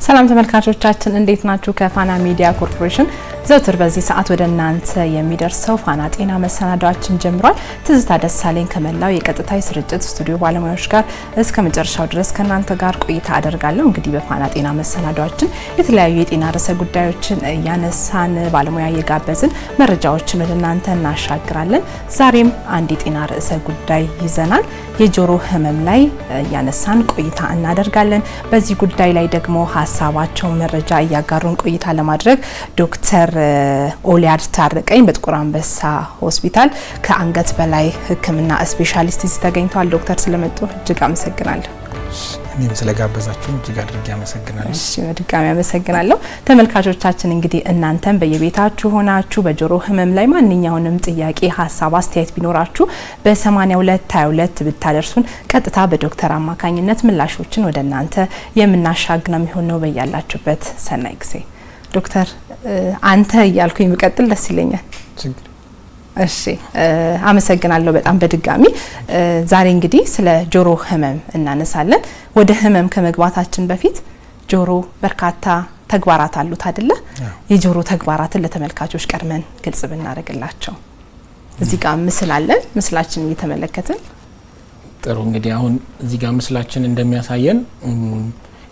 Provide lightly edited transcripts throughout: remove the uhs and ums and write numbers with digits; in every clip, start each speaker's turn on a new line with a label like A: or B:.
A: ሰላም ተመልካቾቻችን እንዴት ናችሁ? ከፋና ሚዲያ ኮርፖሬሽን ዘውትር በዚህ ሰዓት ወደ እናንተ የሚደርሰው ፋና ጤና መሰናዷችን ጀምሯል። ትዝታ ደሳለኝ ከመላው የቀጥታ ስርጭት ስቱዲዮ ባለሙያዎች ጋር እስከ መጨረሻው ድረስ ከናንተ ጋር ቆይታ አደርጋለሁ። እንግዲህ በፋና ጤና መሰናዷችን የተለያዩ የጤና ርዕሰ ጉዳዮችን ያነሳን ባለሙያ እየጋበዝን መረጃዎችን ወደ እናንተ እናሻግራለን። ዛሬም አንድ የጤና ርዕሰ ጉዳይ ይዘናል። የጆሮ ህመም ላይ ያነሳን ቆይታ እናደርጋለን። በዚህ ጉዳይ ላይ ደግሞ ሀሳባቸው መረጃ እያጋሩን ቆይታ ለማድረግ ዶክተር ኦሊያድ ታረቀኝ በጥቁር አንበሳ ሆስፒታል ከአንገት በላይ ህክምና ስፔሻሊስት ተገኝተዋል። ዶክተር ስለመጡ እጅግ አመሰግናለሁ።
B: እኔም ስለጋበዛችሁ እጅግ አድርጌ አመሰግናለሁ።
A: እሺ በድጋሚ አመሰግናለሁ። ተመልካቾቻችን እንግዲህ እናንተም በየቤታችሁ ሆናችሁ በጆሮ ህመም ላይ ማንኛውንም ጥያቄ፣ ሀሳብ፣ አስተያየት ቢኖራችሁ በ8222 ብታደርሱን ቀጥታ በዶክተር አማካኝነት ምላሾችን ወደ እናንተ የምናሻግ ነው የሚሆነው። በያላችሁበት ሰናይ ጊዜ። ዶክተር አንተ እያልኩኝ መቀጥል ደስ ይለኛል። እሺ አመሰግናለሁ በጣም በድጋሚ። ዛሬ እንግዲህ ስለ ጆሮ ህመም እናነሳለን። ወደ ህመም ከመግባታችን በፊት ጆሮ በርካታ ተግባራት አሉት አይደለ? የጆሮ ተግባራትን ለተመልካቾች ቀድመን ግልጽ ብናደርግላቸው። እዚህ ጋር ምስል አለን። ምስላችን እየተመለከትን
B: ጥሩ። እንግዲህ አሁን እዚህ ጋር ምስላችን እንደሚያሳየን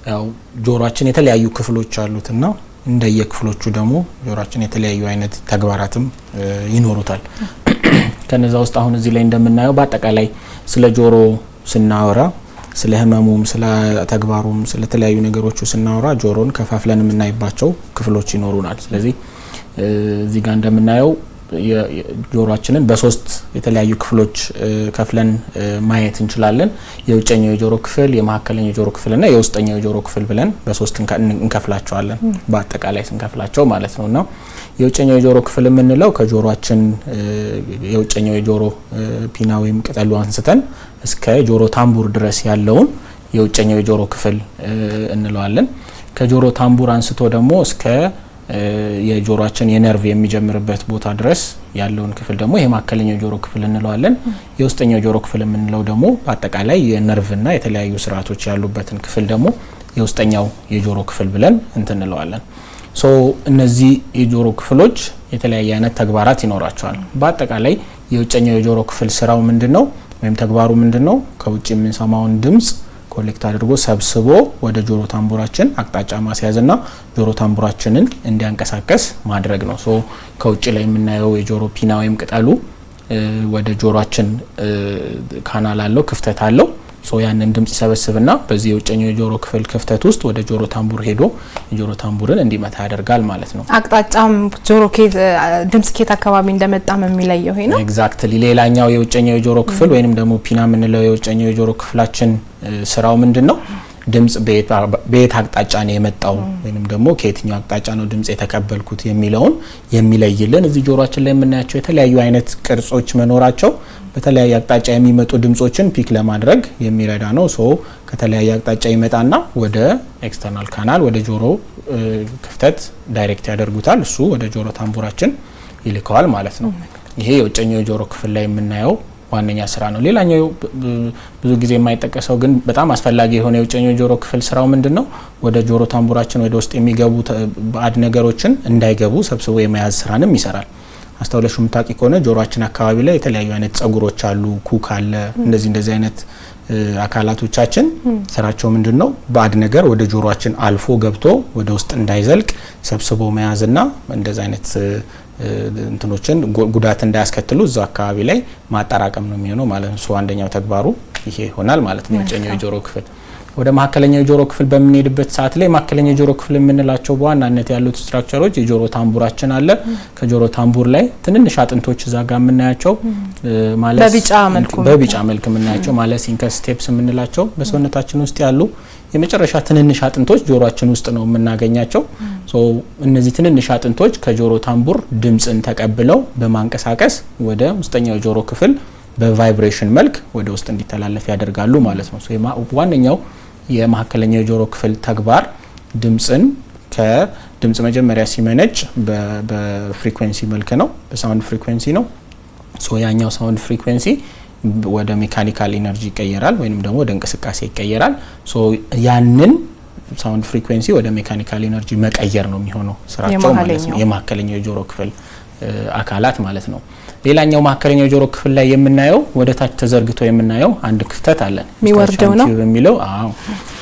B: ያው ጆሮአችን የተለያዩ ክፍሎች አሉትና እንደየክፍሎቹ ደግሞ ጆሮአችን የተለያዩ አይነት ተግባራትም ይኖሩታል። ከነዛ ውስጥ አሁን እዚህ ላይ እንደምናየው በአጠቃላይ ስለ ጆሮ ስናወራ ስለ ህመሙም ስለ ተግባሩም ስለ ተለያዩ ነገሮቹ ስናወራ ጆሮን ከፋፍለን የምናይባቸው ክፍሎች ይኖሩናል። ስለዚህ እዚህ ጋር እንደምናየው ጆሮአችንን በሶስት የተለያዩ ክፍሎች ከፍለን ማየት እንችላለን። የውጨኛው የጆሮ ክፍል፣ የመካከለኛው የጆሮ ክፍልና የውስጠኛው የጆሮ ክፍል ብለን በሶስት እንከፍላቸዋለን በአጠቃላይ ስንከፍላቸው ማለት ነውና የውጨኛው የጆሮ ክፍል የምንለው ከጆሮአችን የውጨኛው የጆሮ ፒና ወይም ቅጠሉ አንስተን እስከ ጆሮ ታምቡር ድረስ ያለውን የውጨኛው የጆሮ ክፍል እንለዋለን። ከጆሮ ታምቡር አንስቶ ደግሞ እስከ የጆሮአችን የነርቭ የሚጀምርበት ቦታ ድረስ ያለውን ክፍል ደግሞ የመካከለኛው የጆሮ ክፍል እንለዋለን። የውስጠኛው የጆሮ ክፍል የምንለው ደግሞ አጠቃላይ የነርቭና የተለያዩ ስርዓቶች ያሉበትን ክፍል ደግሞ የውስጠኛው የጆሮ ክፍል ብለን እንለዋለን። እነዚህ የጆሮ ክፍሎች የተለያየ አይነት ተግባራት ይኖራቸዋል። በአጠቃላይ የውጨኛው የጆሮ ክፍል ስራው ምንድነው ወይም ተግባሩ ምንድነው? ከውጭ የምንሰማውን ድምጽ ኮሌክት አድርጎ ሰብስቦ ወደ ጆሮ ታምቡራችን አቅጣጫ ማስያዝና ጆሮ ታምቡራችንን እንዲያንቀሳቀስ ማድረግ ነው። ከውጭ ላይ የምናየው የጆሮ ፒና ወይም ቅጠሉ ወደ ጆሮአችን ካናል አለው፣ ክፍተት አለው። ያንን ድምጽ ይሰበስብና በዚህ የውጨኛው የጆሮ ክፍል ክፍተት ውስጥ ወደ ጆሮ ታምቡር ሄዶ የጆሮ ታምቡርን እንዲመታ ያደርጋል ማለት ነው። አቅጣጫም
A: ጆሮ ድምጽ ከየት አካባቢ እንደመጣም የሚለየው ነው።
B: ኤግዛክትሊ። ሌላኛው የውጨኛው የጆሮ ክፍል ወይንም ደግሞ ፒና የምንለው የውጨኛው የጆሮ ክፍላችን ስራው ምንድነው? ድምጽ በየት አቅጣጫ ነው የመጣው ወይንም ደግሞ ከየትኛው አቅጣጫ ነው ድምጽ የተቀበልኩት የሚለውን የሚለይልን። እዚህ ጆሮአችን ላይ የምናያቸው የተለያዩ አይነት ቅርጾች መኖራቸው በተለያየ አቅጣጫ የሚመጡ ድምጾችን ፒክ ለማድረግ የሚረዳ ነው። ከተለያየ አቅጣጫ ይመጣና ወደ ኤክስተርናል ካናል ወደ ጆሮ ክፍተት ዳይሬክት ያደርጉታል። እሱ ወደ ጆሮ ታምቡራችን ይልከዋል ማለት ነው። ይሄ የውጨኛው የጆሮ ክፍል ላይ የምናየው ዋነኛ ስራ ነው። ሌላኛው ብዙ ጊዜ የማይጠቀሰው ግን በጣም አስፈላጊ የሆነ የውጨኛው የጆሮ ክፍል ስራው ምንድነው? ወደ ጆሮ ታምቡራችን ወደ ውስጥ የሚገቡ ባዕድ ነገሮችን እንዳይገቡ ሰብስቦ የመያዝ ስራንም ይሰራል። አስተውለሽ ምታቂ ከሆነ ጆሮአችን አካባቢ ላይ የተለያዩ አይነት ጸጉሮች አሉ፣ ኩክ አለ። እንደዚህ አይነት አካላቶቻችን ስራቸው ምንድነው? ባዕድ ነገር ወደ ጆሮአችን አልፎ ገብቶ ወደ ውስጥ እንዳይዘልቅ ሰብስቦ መያዝና እንደዚህ አይነት እንትኖችን ጉዳት እንዳያስከትሉ እዛው አካባቢ ላይ ማጠራቀም ነው የሚሆነው ማለት ነው። አንደኛው ተግባሩ ይሄ ይሆናል ማለት ነው የውጨኛው የጆሮ ክፍል። ወደ መካከለኛው የጆሮ ክፍል በምንሄድበት ሰዓት ላይ መካከለኛው የጆሮ ክፍል የምንላቸው በዋናነት ያሉት ስትራክቸሮች የጆሮ ታምቡራችን አለ። ከጆሮ ታምቡር ላይ ትንንሽ አጥንቶች እዛ ጋር የምናያቸው ማለት በቢጫ መልክ የምናያቸው ማለት ኢንከስ ስቴፕስ የምንላቸው በሰውነታችን ውስጥ ያሉ የመጨረሻ ትንንሽ አጥንቶች ጆሮአችን ውስጥ ነው የምናገኛቸው። እነዚህ ትንንሽ አጥንቶች ከጆሮ ታምቡር ድምጽን ተቀብለው በማንቀሳቀስ ወደ ውስጠኛው የጆሮ ክፍል በቫይብሬሽን መልክ ወደ ውስጥ እንዲተላለፍ ያደርጋሉ ማለት ነው። ዋነኛው የመካከለኛው የጆሮ ክፍል ተግባር ድምጽ መጀመሪያ ሲመነጭ በፍሪኩዌንሲ መልክ ነው፣ በሳውንድ ፍሪኩዌንሲ ነው። ያኛው ሳውንድ ፍሪኩዌንሲ ወደ ሜካኒካል ኢነርጂ ይቀየራል ወይንም ደግሞ ወደ እንቅስቃሴ ይቀየራል። ያንን ሳውንድ ፍሪኩዌንሲ ወደ ሜካኒካል ኢነርጂ መቀየር ነው የሚሆነው ስራቸው ማለት ነው። የማከለኛው የጆሮ ክፍል አካላት ማለት ነው። ሌላኛው ማከለኛው የጆሮ ክፍል ላይ የምናየው ወደ ታች ተዘርግቶ የምናየው አንድ ክፍተት አለ
A: የሚወርደው ነው
B: የሚለው።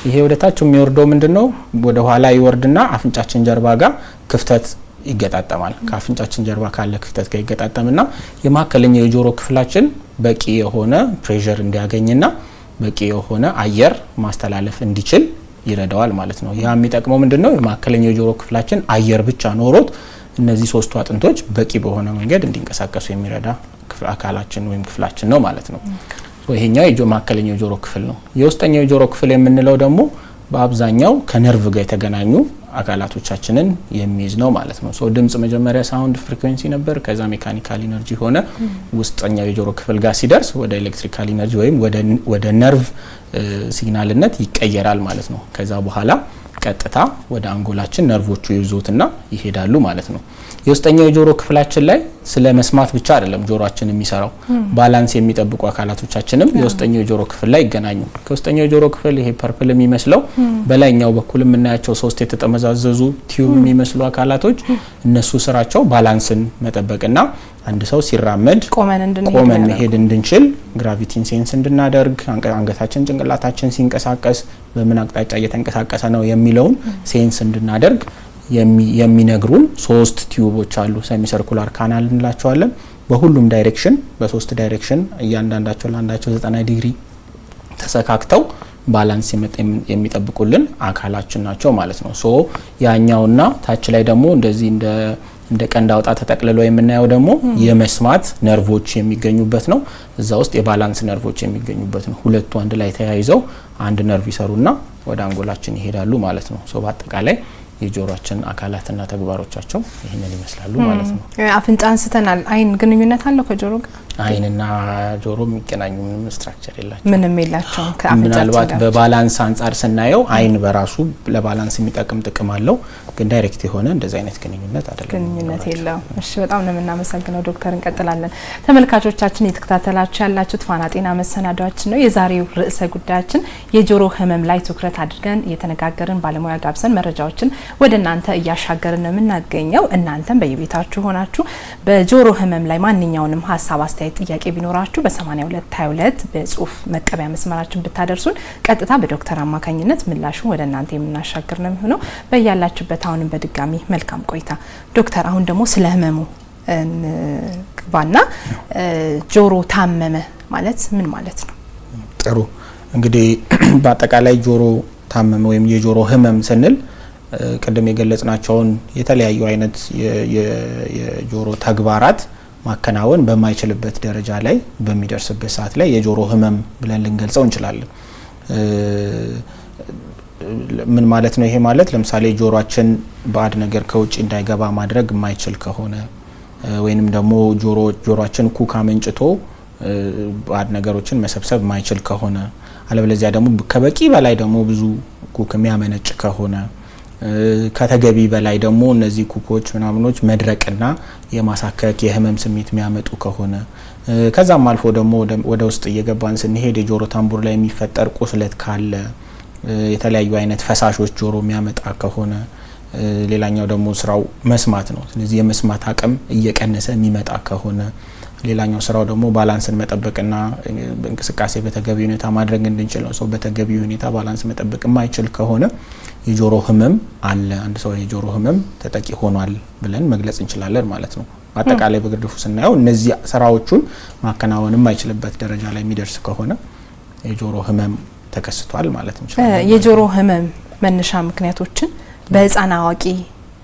B: ይሄ ወደ ታች የሚወርደው ምንድነው? ወደ ኋላ ይወርድና አፍንጫችን ጀርባ ጋር ክፍተት ይገጣጠማል። ከአፍንጫችን ጀርባ ካለ ክፍተት ጋር ይገጣጠምና የማከለኛው የጆሮ ክፍላችን በቂ የሆነ ፕሬሸር እንዲያገኝና በቂ የሆነ አየር ማስተላለፍ እንዲችል ይረዳዋል ማለት ነው። ያ የሚጠቅመው ምንድነው? የማከለኛው የጆሮ ክፍላችን አየር ብቻ ኖሮት እነዚህ ሶስቱ አጥንቶች በቂ በሆነ መንገድ እንዲንቀሳቀሱ የሚረዳ አካላችን ወይም ክፍላችን ነው ማለት ነው። ይሄኛው የማከለኛው የጆሮ ክፍል ነው። የውስጠኛው የጆሮ ክፍል የምንለው ደግሞ በአብዛኛው ከነርቭ ጋር የተገናኙ አካላቶቻችንን የሚይዝ ነው ማለት ነው። ድምጽ መጀመሪያ ሳውንድ ፍሪኩዌንሲ ነበር፣ ከዛ ሜካኒካል ኢነርጂ ሆነ። ውስጠኛው የጆሮ ክፍል ጋር ሲደርስ ወደ ኤሌክትሪካል ኢነርጂ ወይም ወደ ነርቭ ሲግናልነት ይቀየራል ማለት ነው። ከዛ በኋላ ቀጥታ ወደ አንጎላችን ነርቮቹ ይይዙትና ይሄዳሉ ማለት ነው። የውስጠኛው የጆሮ ክፍላችን ላይ ስለ መስማት ብቻ አይደለም ጆሮአችን የሚሰራው፣ ባላንስ የሚጠብቁ አካላቶቻችንም የውስጠኛው የጆሮ ክፍል ላይ ይገናኙ። ከውስጠኛው የጆሮ ክፍል ይሄ ፐርፕል የሚመስለው በላይኛው በኩል የምናያቸው ሶስት የተጠመዛዘዙ ቲዩብ የሚመስሉ አካላቶች እነሱ ስራቸው ባላንስን መጠበቅና አንድ ሰው ሲራመድ ቆመን መሄድ እንድንችል፣ ግራቪቲን ሴንስ እንድናደርግ፣ አንገታችን ጭንቅላታችን ሲንቀሳቀስ በምን አቅጣጫ እየተንቀሳቀሰ ነው የሚለውን ሴንስ እንድናደርግ የሚነግሩን ሶስት ቲዩቦች አሉ። ሰሚ ሰርኩላር ካናል እንላቸዋለን። በሁሉም ዳይሬክሽን በሶስት ዳይሬክሽን እያንዳንዳቸው ለአንዳቸው 90 ዲግሪ ተሰካክተው ባላንስ የሚጠብቁልን አካላችን ናቸው ማለት ነው። ያኛውና ታች ላይ ደግሞ እንደዚህ እንደ ቀንድ አውጣ ተጠቅልሎ የምናየው ደግሞ የመስማት ነርቮች የሚገኙበት ነው። እዛ ውስጥ የባላንስ ነርቮች የሚገኙበት ነው። ሁለቱ አንድ ላይ ተያይዘው አንድ ነርቭ ይሰሩና ወደ አንጎላችን ይሄዳሉ ማለት ነው። በአጠቃላይ የጆሮአችን አካላትና ተግባሮቻቸው ይሄንን ይመስላሉ ማለት ነው።
A: አፍንጫ አንስተናል። አይን ግንኙነት አለው ከጆሮ ጋር?
B: አይንና ጆሮ የሚገናኙ ምንም ስትራክቸር የላቸው፣
A: ምንም የላቸው።
B: ምናልባት በባላንስ አንጻር ስናየው አይን በራሱ ለባላንስ የሚጠቅም ጥቅም አለው፣ ግን ዳይሬክት የሆነ እንደዚህ አይነት ግንኙነት አይደለም፣
A: ግንኙነት የለውም። እሺ፣ በጣም ነው የምናመሰግነው ዶክተር። እንቀጥላለን። ተመልካቾቻችን እየተከታተላችሁ ያላችሁት ፋና ጤና መሰናዷችን ነው። የዛሬው ርዕሰ ጉዳያችን የጆሮ ህመም ላይ ትኩረት አድርገን እየተነጋገርን ባለሙያ ጋብዘን መረጃዎችን ወደ እናንተ እያሻገርን ነው የምናገኘው። እናንተም በየቤታችሁ ሆናችሁ በጆሮ ህመም ላይ ማንኛውንም ሀሳብ፣ አስተያየት፣ ጥያቄ ቢኖራችሁ በ8222 በጽሁፍ መቀበያ መስመራችን ብታደርሱን ቀጥታ በዶክተር አማካኝነት ምላሹን ወደ እናንተ የምናሻገር ነው የሚሆነው። በያላችሁበት አሁንም በድጋሚ መልካም ቆይታ። ዶክተር አሁን ደግሞ ስለ ህመሙ ግባና ጆሮ ታመመ ማለት ምን ማለት ነው?
B: ጥሩ እንግዲህ በአጠቃላይ ጆሮ ታመመ ወይም የጆሮ ህመም ስንል ቅድም የገለጽናቸውን የተለያዩ አይነት የጆሮ ተግባራት ማከናወን በማይችልበት ደረጃ ላይ በሚደርስበት ሰዓት ላይ የጆሮ ህመም ብለን ልንገልጸው እንችላለን። ምን ማለት ነው ይሄ ማለት? ለምሳሌ ጆሮአችን ባዕድ ነገር ከውጭ እንዳይገባ ማድረግ የማይችል ከሆነ ወይንም ደግሞ ጆሮአችን ኩካ መንጭቶ ባዕድ ነገሮችን መሰብሰብ የማይችል ከሆነ፣ አለበለዚያ ደግሞ ከበቂ በላይ ደግሞ ብዙ ኩክ የሚያመነጭ ከሆነ፣ ከተገቢ በላይ ደግሞ እነዚህ ኩኮች ምናምኖች መድረቅና የማሳከክ የህመም ስሜት የሚያመጡ ከሆነ፣ ከዛም አልፎ ደግሞ ወደ ውስጥ እየገባን ስንሄድ የጆሮ ታምቡር ላይ የሚፈጠር ቁስለት ካለ፣ የተለያዩ አይነት ፈሳሾች ጆሮ የሚያመጣ ከሆነ፣ ሌላኛው ደግሞ ስራው መስማት ነው። ስለዚህ የመስማት አቅም እየቀነሰ የሚመጣ ከሆነ፣ ሌላኛው ስራው ደግሞ ባላንስን መጠበቅና እንቅስቃሴ በተገቢ ሁኔታ ማድረግ እንድንችል ነው። ሰው በተገቢ ሁኔታ ባላንስ መጠበቅ የማይችል ከሆነ የጆሮ ህመም አለ፣ አንድ ሰው የጆሮ ህመም ተጠቂ ሆኗል ብለን መግለጽ እንችላለን ማለት ነው። አጠቃላይ በግርድፉ ስናየው እነዚህ ስራዎቹን ማከናወን የማይችልበት ደረጃ ላይ የሚደርስ ከሆነ የጆሮ ህመም ተከስቷል ማለት እንችላለን።
A: የጆሮ ህመም መነሻ ምክንያቶችን በህፃን አዋቂ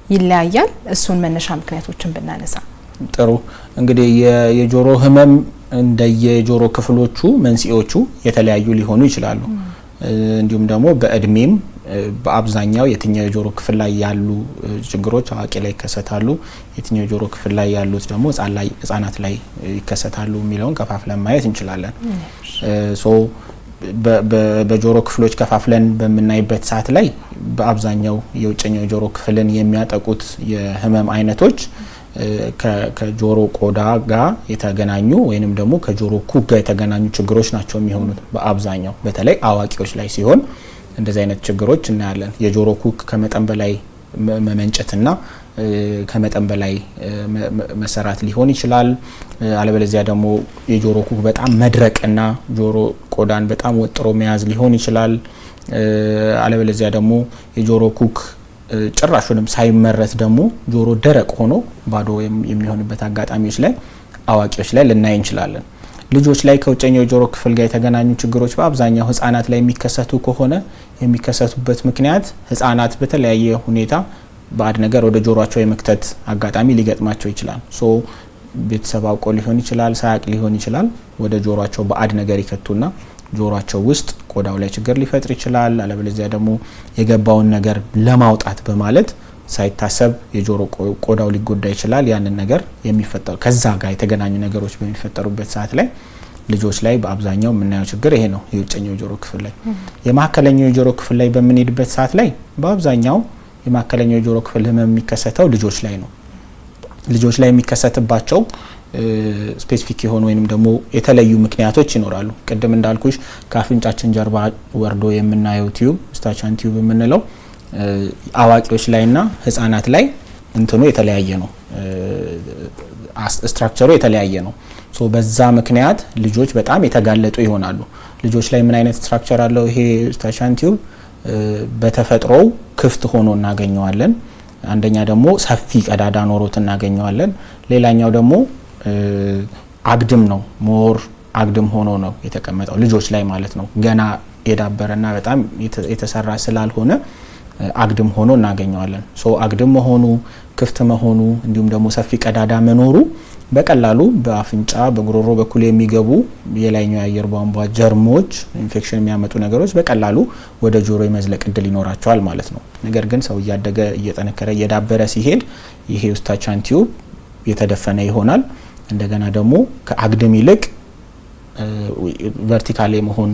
A: ይለያያል። እሱን መነሻ ምክንያቶችን ብናነሳ
B: ጥሩ። እንግዲህ የጆሮ ህመም እንደየጆሮ ክፍሎቹ መንስኤዎቹ የተለያዩ ሊሆኑ ይችላሉ። እንዲሁም ደግሞ በእድሜም በአብዛኛው የትኛው የጆሮ ክፍል ላይ ያሉ ችግሮች አዋቂ ላይ ይከሰታሉ፣ የትኛው የጆሮ ክፍል ላይ ያሉት ደግሞ ህጻናት ላይ ይከሰታሉ የሚለውን ከፋፍለን ማየት እንችላለን። በጆሮ ክፍሎች ከፋፍለን በምናይበት ሰዓት ላይ በአብዛኛው የውጨኛው የጆሮ ክፍልን የሚያጠቁት የህመም አይነቶች ከጆሮ ቆዳ ጋር የተገናኙ ወይንም ደግሞ ከጆሮ ኩክ ጋር የተገናኙ ችግሮች ናቸው የሚሆኑት በአብዛኛው በተለይ አዋቂዎች ላይ ሲሆን፣ እንደዚህ አይነት ችግሮች እናያለን። የጆሮ ኩክ ከመጠን በላይ መመንጨትና ከመጠን በላይ መሰራት ሊሆን ይችላል። አለበለዚያ ደግሞ የጆሮ ኩክ በጣም መድረቅና ጆሮ ቆዳን በጣም ወጥሮ መያዝ ሊሆን ይችላል። አለበለዚያ ደግሞ የጆሮ ኩክ ጭራሹንም ሳይመረት ደግሞ ጆሮ ደረቅ ሆኖ ባዶ የሚሆንበት አጋጣሚዎች ላይ አዋቂዎች ላይ ልናይ እንችላለን። ልጆች ላይ ከውጨኛው የጆሮ ክፍል ጋር የተገናኙ ችግሮች በአብዛኛው ህፃናት ላይ የሚከሰቱ ከሆነ የሚከሰቱበት ምክንያት ህፃናት በተለያየ ሁኔታ ባዕድ ነገር ወደ ጆሮአቸው የመክተት አጋጣሚ ሊገጥማቸው ይችላል። ሶ ቤተሰብ አውቆ ሊሆን ይችላል፣ ሳያቅ ሊሆን ይችላል። ወደ ጆሮአቸው ባዕድ ነገር ይከቱና ጆሮአቸው ውስጥ ቆዳው ላይ ችግር ሊፈጥር ይችላል። አለበለዚያ ደግሞ የገባውን ነገር ለማውጣት በማለት ሳይታሰብ የጆሮ ቆዳው ሊጎዳ ይችላል። ያንን ነገር የሚፈጠሩ ከዛ ጋር የተገናኙ ነገሮች በሚፈጠሩበት ሰዓት ላይ ልጆች ላይ በአብዛኛው የምናየው ችግር ይሄ ነው፣ የውጨኛው የጆሮ ክፍል ላይ። የማዕከለኛው የጆሮ ክፍል ላይ በምንሄድበት ሰዓት ላይ በአብዛኛው የማዕከለኛው የጆሮ ክፍል ህመም የሚከሰተው ልጆች ላይ ነው። ልጆች ላይ የሚከሰትባቸው ስፔሲፊክ የሆኑ ወይንም ደግሞ የተለዩ ምክንያቶች ይኖራሉ። ቅድም እንዳልኩሽ ከአፍንጫችን ጀርባ ወርዶ የምናየው ቲዩብ ስታቻን ቲዩብ የምንለው አዋቂዎች ላይና ህፃናት ላይ እንትኑ የተለያየ ነው፣ ስትራክቸሩ የተለያየ ነው። ሶ በዛ ምክንያት ልጆች በጣም የተጋለጡ ይሆናሉ። ልጆች ላይ ምን አይነት ስትራክቸር አለው ይሄ ስታቻን ቲዩብ? በተፈጥሮው ክፍት ሆኖ እናገኘዋለን። አንደኛ ደግሞ ሰፊ ቀዳዳ ኖሮት እናገኘዋለን። ሌላኛው ደግሞ አግድም ነው፣ ሞር አግድም ሆኖ ነው የተቀመጠው ልጆች ላይ ማለት ነው። ገና የዳበረና በጣም የተሰራ ስላልሆነ አግድም ሆኖ እናገኘዋለን። ሶ አግድም መሆኑ፣ ክፍት መሆኑ እንዲሁም ደግሞ ሰፊ ቀዳዳ መኖሩ በቀላሉ በአፍንጫ በጉሮሮ በኩል የሚገቡ የላይኛው የአየር ቧንቧ ጀርሞች፣ ኢንፌክሽን የሚያመጡ ነገሮች በቀላሉ ወደ ጆሮ የመዝለቅ እድል ይኖራቸዋል ማለት ነው። ነገር ግን ሰው እያደገ እየጠነከረ እየዳበረ ሲሄድ ይሄ ስታቻን ቲዩብ የተደፈነ ይሆናል። እንደገና ደግሞ ከአግድም ይልቅ ቨርቲካል የመሆን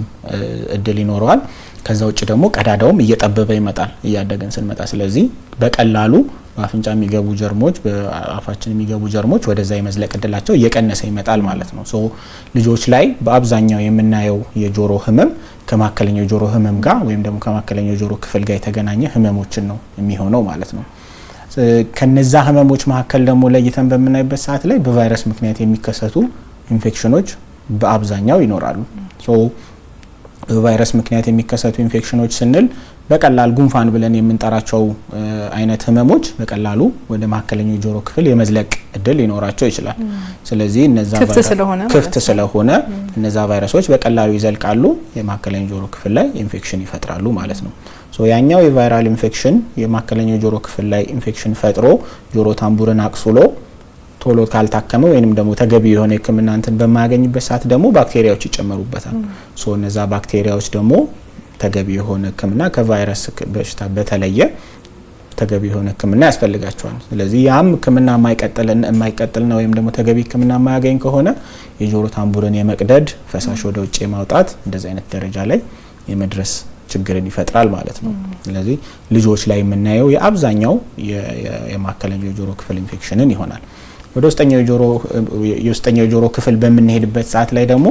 B: እድል ይኖረዋል። ከዛ ውጭ ደግሞ ቀዳዳውም እየጠበበ ይመጣል እያደገን ስንመጣ። ስለዚህ በቀላሉ በአፍንጫ የሚገቡ ጀርሞች፣ በአፋችን የሚገቡ ጀርሞች ወደዛ የመዝለቅ እድላቸው እየቀነሰ ይመጣል ማለት ነው። ሶ ልጆች ላይ በአብዛኛው የምናየው የጆሮ ህመም ከማዕከለኛው የጆሮ ህመም ጋር ወይም ደግሞ ከማዕከለኛው የጆሮ ክፍል ጋር የተገናኘ ህመሞችን ነው የሚሆነው ማለት ነው። ከነዛ ህመሞች መካከል ደግሞ ለይተን በምናይበት ሰዓት ላይ በቫይረስ ምክንያት የሚከሰቱ ኢንፌክሽኖች በአብዛኛው ይኖራሉ። ሶ በቫይረስ ምክንያት የሚከሰቱ ኢንፌክሽኖች ስንል በቀላል ጉንፋን ብለን የምንጠራቸው አይነት ህመሞች በቀላሉ ወደ ማዕከለኛው የጆሮ ክፍል የመዝለቅ እድል ሊኖራቸው ይችላል። ስለዚህ እነዛ ክፍት ስለሆነ እነዛ ቫይረሶች በቀላሉ ይዘልቃሉ፣ የማዕከለኛው የጆሮ ክፍል ላይ ኢንፌክሽን ይፈጥራሉ ማለት ነው። ሶ ያኛው የቫይራል ኢንፌክሽን የማዕከለኛው የጆሮ ክፍል ላይ ኢንፌክሽን ፈጥሮ ጆሮ ታምቡርን አቅሱሎ ቶሎ ካልታከመ ወይንም ደግሞ ተገቢ የሆነ ህክምና እንትን በማያገኝበት ሰዓት ደግሞ ባክቴሪያዎች ይጨመሩበታል። ሶ እነዛ ባክቴሪያዎች ደግሞ ተገቢ የሆነ ህክምና ከቫይረስ በሽታ በተለየ ተገቢ የሆነ ህክምና ያስፈልጋቸዋል። ስለዚህ ያም ህክምና የማይቀጥል ነው ወይም ደግሞ ተገቢ ህክምና የማያገኝ ከሆነ የጆሮ ታምቡርን የመቅደድ ፈሳሽ ወደ ውጭ የማውጣት እንደዚህ አይነት ደረጃ ላይ የመድረስ ችግርን ይፈጥራል ማለት ነው። ስለዚህ ልጆች ላይ የምናየው የአብዛኛው የማዕከለኛው የጆሮ ክፍል ኢንፌክሽንን ይሆናል። ወደ ውስጠኛው የጆሮ ክፍል በምንሄድበት ሰዓት ላይ ደግሞ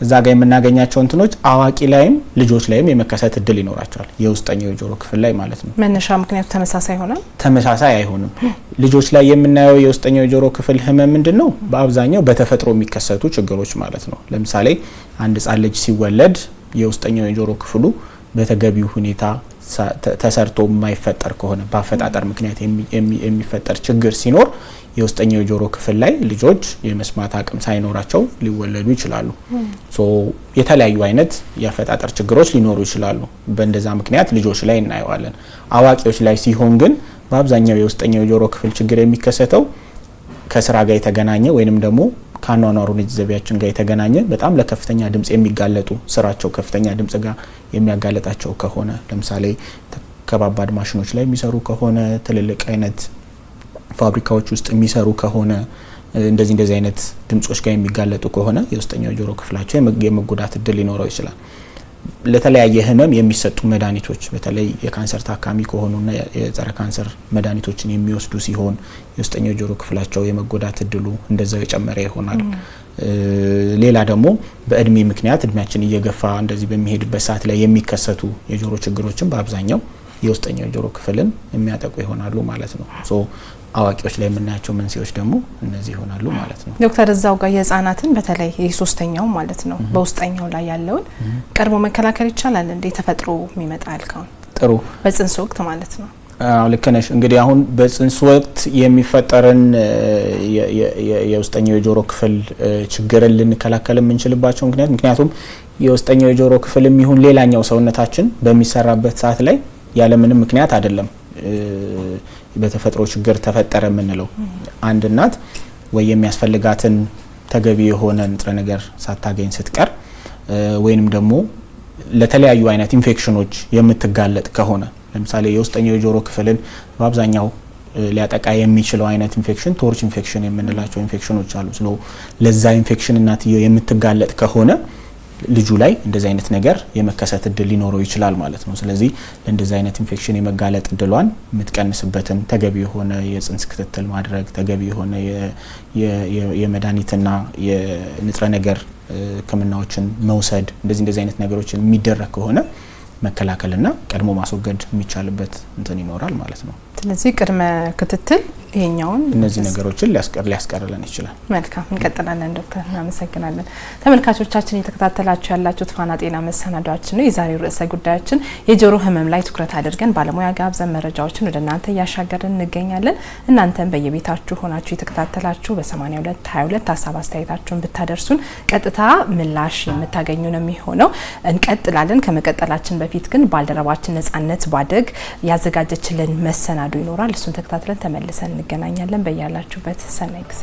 B: እዛ ጋር የምናገኛቸው እንትኖች አዋቂ ላይም ልጆች ላይም የመከሰት እድል ይኖራቸዋል። የውስጠኛው የጆሮ ክፍል ላይ ማለት ነው።
A: መነሻ ምክንያቱ ተመሳሳይ ይሆናል?
B: ተመሳሳይ አይሆንም። ልጆች ላይ የምናየው የውስጠኛው የጆሮ ክፍል ህመም ምንድነው? በአብዛኛው በተፈጥሮ የሚከሰቱ ችግሮች ማለት ነው። ለምሳሌ አንድ ህጻን ልጅ ሲወለድ የውስጠኛው የጆሮ ክፍሉ በተገቢው ሁኔታ ተሰርቶ የማይፈጠር ከሆነ በአፈጣጠር ምክንያት የሚፈጠር ችግር ሲኖር የውስጠኛው የጆሮ ክፍል ላይ ልጆች የመስማት አቅም ሳይኖራቸው ሊወለዱ ይችላሉ። ሶ የተለያዩ አይነት የአፈጣጠር ችግሮች ሊኖሩ ይችላሉ። በእንደዛ ምክንያት ልጆች ላይ እናየዋለን። አዋቂዎች ላይ ሲሆን ግን በአብዛኛው የውስጠኛው የጆሮ ክፍል ችግር የሚከሰተው ከስራ ጋር የተገናኘ ወይንም ደግሞ ከአኗኗሩ ዘይቤያችን ጋር የተገናኘ በጣም ለከፍተኛ ድምጽ የሚጋለጡ ስራቸው ከፍተኛ ድምጽ ጋር የሚያጋለጣቸው ከሆነ ለምሳሌ ከባባድ ማሽኖች ላይ የሚሰሩ ከሆነ ትልልቅ አይነት ፋብሪካዎች ውስጥ የሚሰሩ ከሆነ እንደዚህ አይነት ድምጾች ጋር የሚጋለጡ ከሆነ የውስጠኛው ጆሮ ክፍላቸው የመጎዳት እድል ሊኖረው ይችላል። ለተለያየ ህመም የሚሰጡ መድኃኒቶች በተለይ የካንሰር ታካሚ ከሆኑና የጸረ ካንሰር መድኃኒቶችን የሚወስዱ ሲሆን የውስጠኛው ጆሮ ክፍላቸው የመጎዳት እድሉ እንደዛው የጨመረ ይሆናል። ሌላ ደግሞ በእድሜ ምክንያት እድሜያችን እየገፋ እንደዚህ በሚሄድበት ሰዓት ላይ የሚከሰቱ የጆሮ ችግሮችን በአብዛኛው የውስጠኛው ጆሮ ክፍልን የሚያጠቁ ይሆናሉ ማለት ነው። ሶ አዋቂዎች ላይ የምናያቸው መንስኤዎች ደግሞ እነዚህ ይሆናሉ ማለት ነው።
A: ዶክተር እዛው ጋር የህፃናትን በተለይ የሶስተኛው ማለት ነው በውስጠኛው ላይ ያለውን ቀድሞ መከላከል ይቻላል እንዴ? ተፈጥሮ የሚመጣ ያልከውን
B: ጥሩ
A: በጽንስ ወቅት ማለት ነው።
B: ልክ ነሽ። እንግዲህ አሁን በጽንስ ወቅት የሚፈጠርን የውስጠኛው የጆሮ ክፍል ችግርን ልንከላከል የምንችልባቸው ምክንያቱም የውስጠኛው የጆሮ ክፍል የሚሆን ሌላኛው ሰውነታችን በሚሰራበት ሰዓት ላይ ያለምንም ምክንያት አይደለም በተፈጥሮ ችግር ተፈጠረ የምንለው። አንድ እናት ወይ የሚያስፈልጋትን ተገቢ የሆነ ንጥረ ነገር ሳታገኝ ስትቀር ወይንም ደግሞ ለተለያዩ አይነት ኢንፌክሽኖች የምትጋለጥ ከሆነ ለምሳሌ የውስጠኛው የጆሮ ክፍልን በአብዛኛው ሊያጠቃ የሚችለው አይነት ኢንፌክሽን ቶርች ኢንፌክሽን የምንላቸው ኢንፌክሽኖች አሉ። ስለ ለዛ ኢንፌክሽን እናትየው የምትጋለጥ ከሆነ ልጁ ላይ እንደዚህ አይነት ነገር የመከሰት እድል ሊኖረው ይችላል ማለት ነው። ስለዚህ ለእንደዚህ አይነት ኢንፌክሽን የመጋለጥ እድሏን የምትቀንስበትን ተገቢ የሆነ የጽንስ ክትትል ማድረግ፣ ተገቢ የሆነ የመድኃኒትና የንጥረ ነገር ሕክምናዎችን መውሰድ እንደዚህ አይነት ነገሮችን የሚደረግ ከሆነ መከላከልና ቀድሞ ማስወገድ የሚቻልበት እንትን ይኖራል ማለት ነው።
A: ስለዚህ ቅድመ ክትትል ይሄኛውን
B: እነዚህ ነገሮችን ሊያስቀርልን ይችላል።
A: መልካም እንቀጥላለን ዶክተር እናመሰግናለን። ተመልካቾቻችን እየተከታተላችሁ ያላችሁት ፋና ጤና መሰናዷችን ነው። የዛሬው ርዕሰ ጉዳያችን የጆሮ ህመም ላይ ትኩረት አድርገን ባለሙያ ጋብዘን መረጃዎችን ወደ እናንተ እያሻገርን እንገኛለን። እናንተም በየቤታችሁ ሆናችሁ የተከታተላችሁ በ8222 ሀሳብ አስተያየታችሁን ብታደርሱን ቀጥታ ምላሽ የምታገኙ ነው የሚሆነው። እንቀጥላለን። ከመቀጠላችን በፊት ግን ባልደረባችን ነጻነት ባደግ ያዘጋጀችልን መሰናዶ ይኖራል። እሱን ተከታትለን ተመልሰን እንገናኛለን። በያላችሁበት ሰናይ ጊዜ።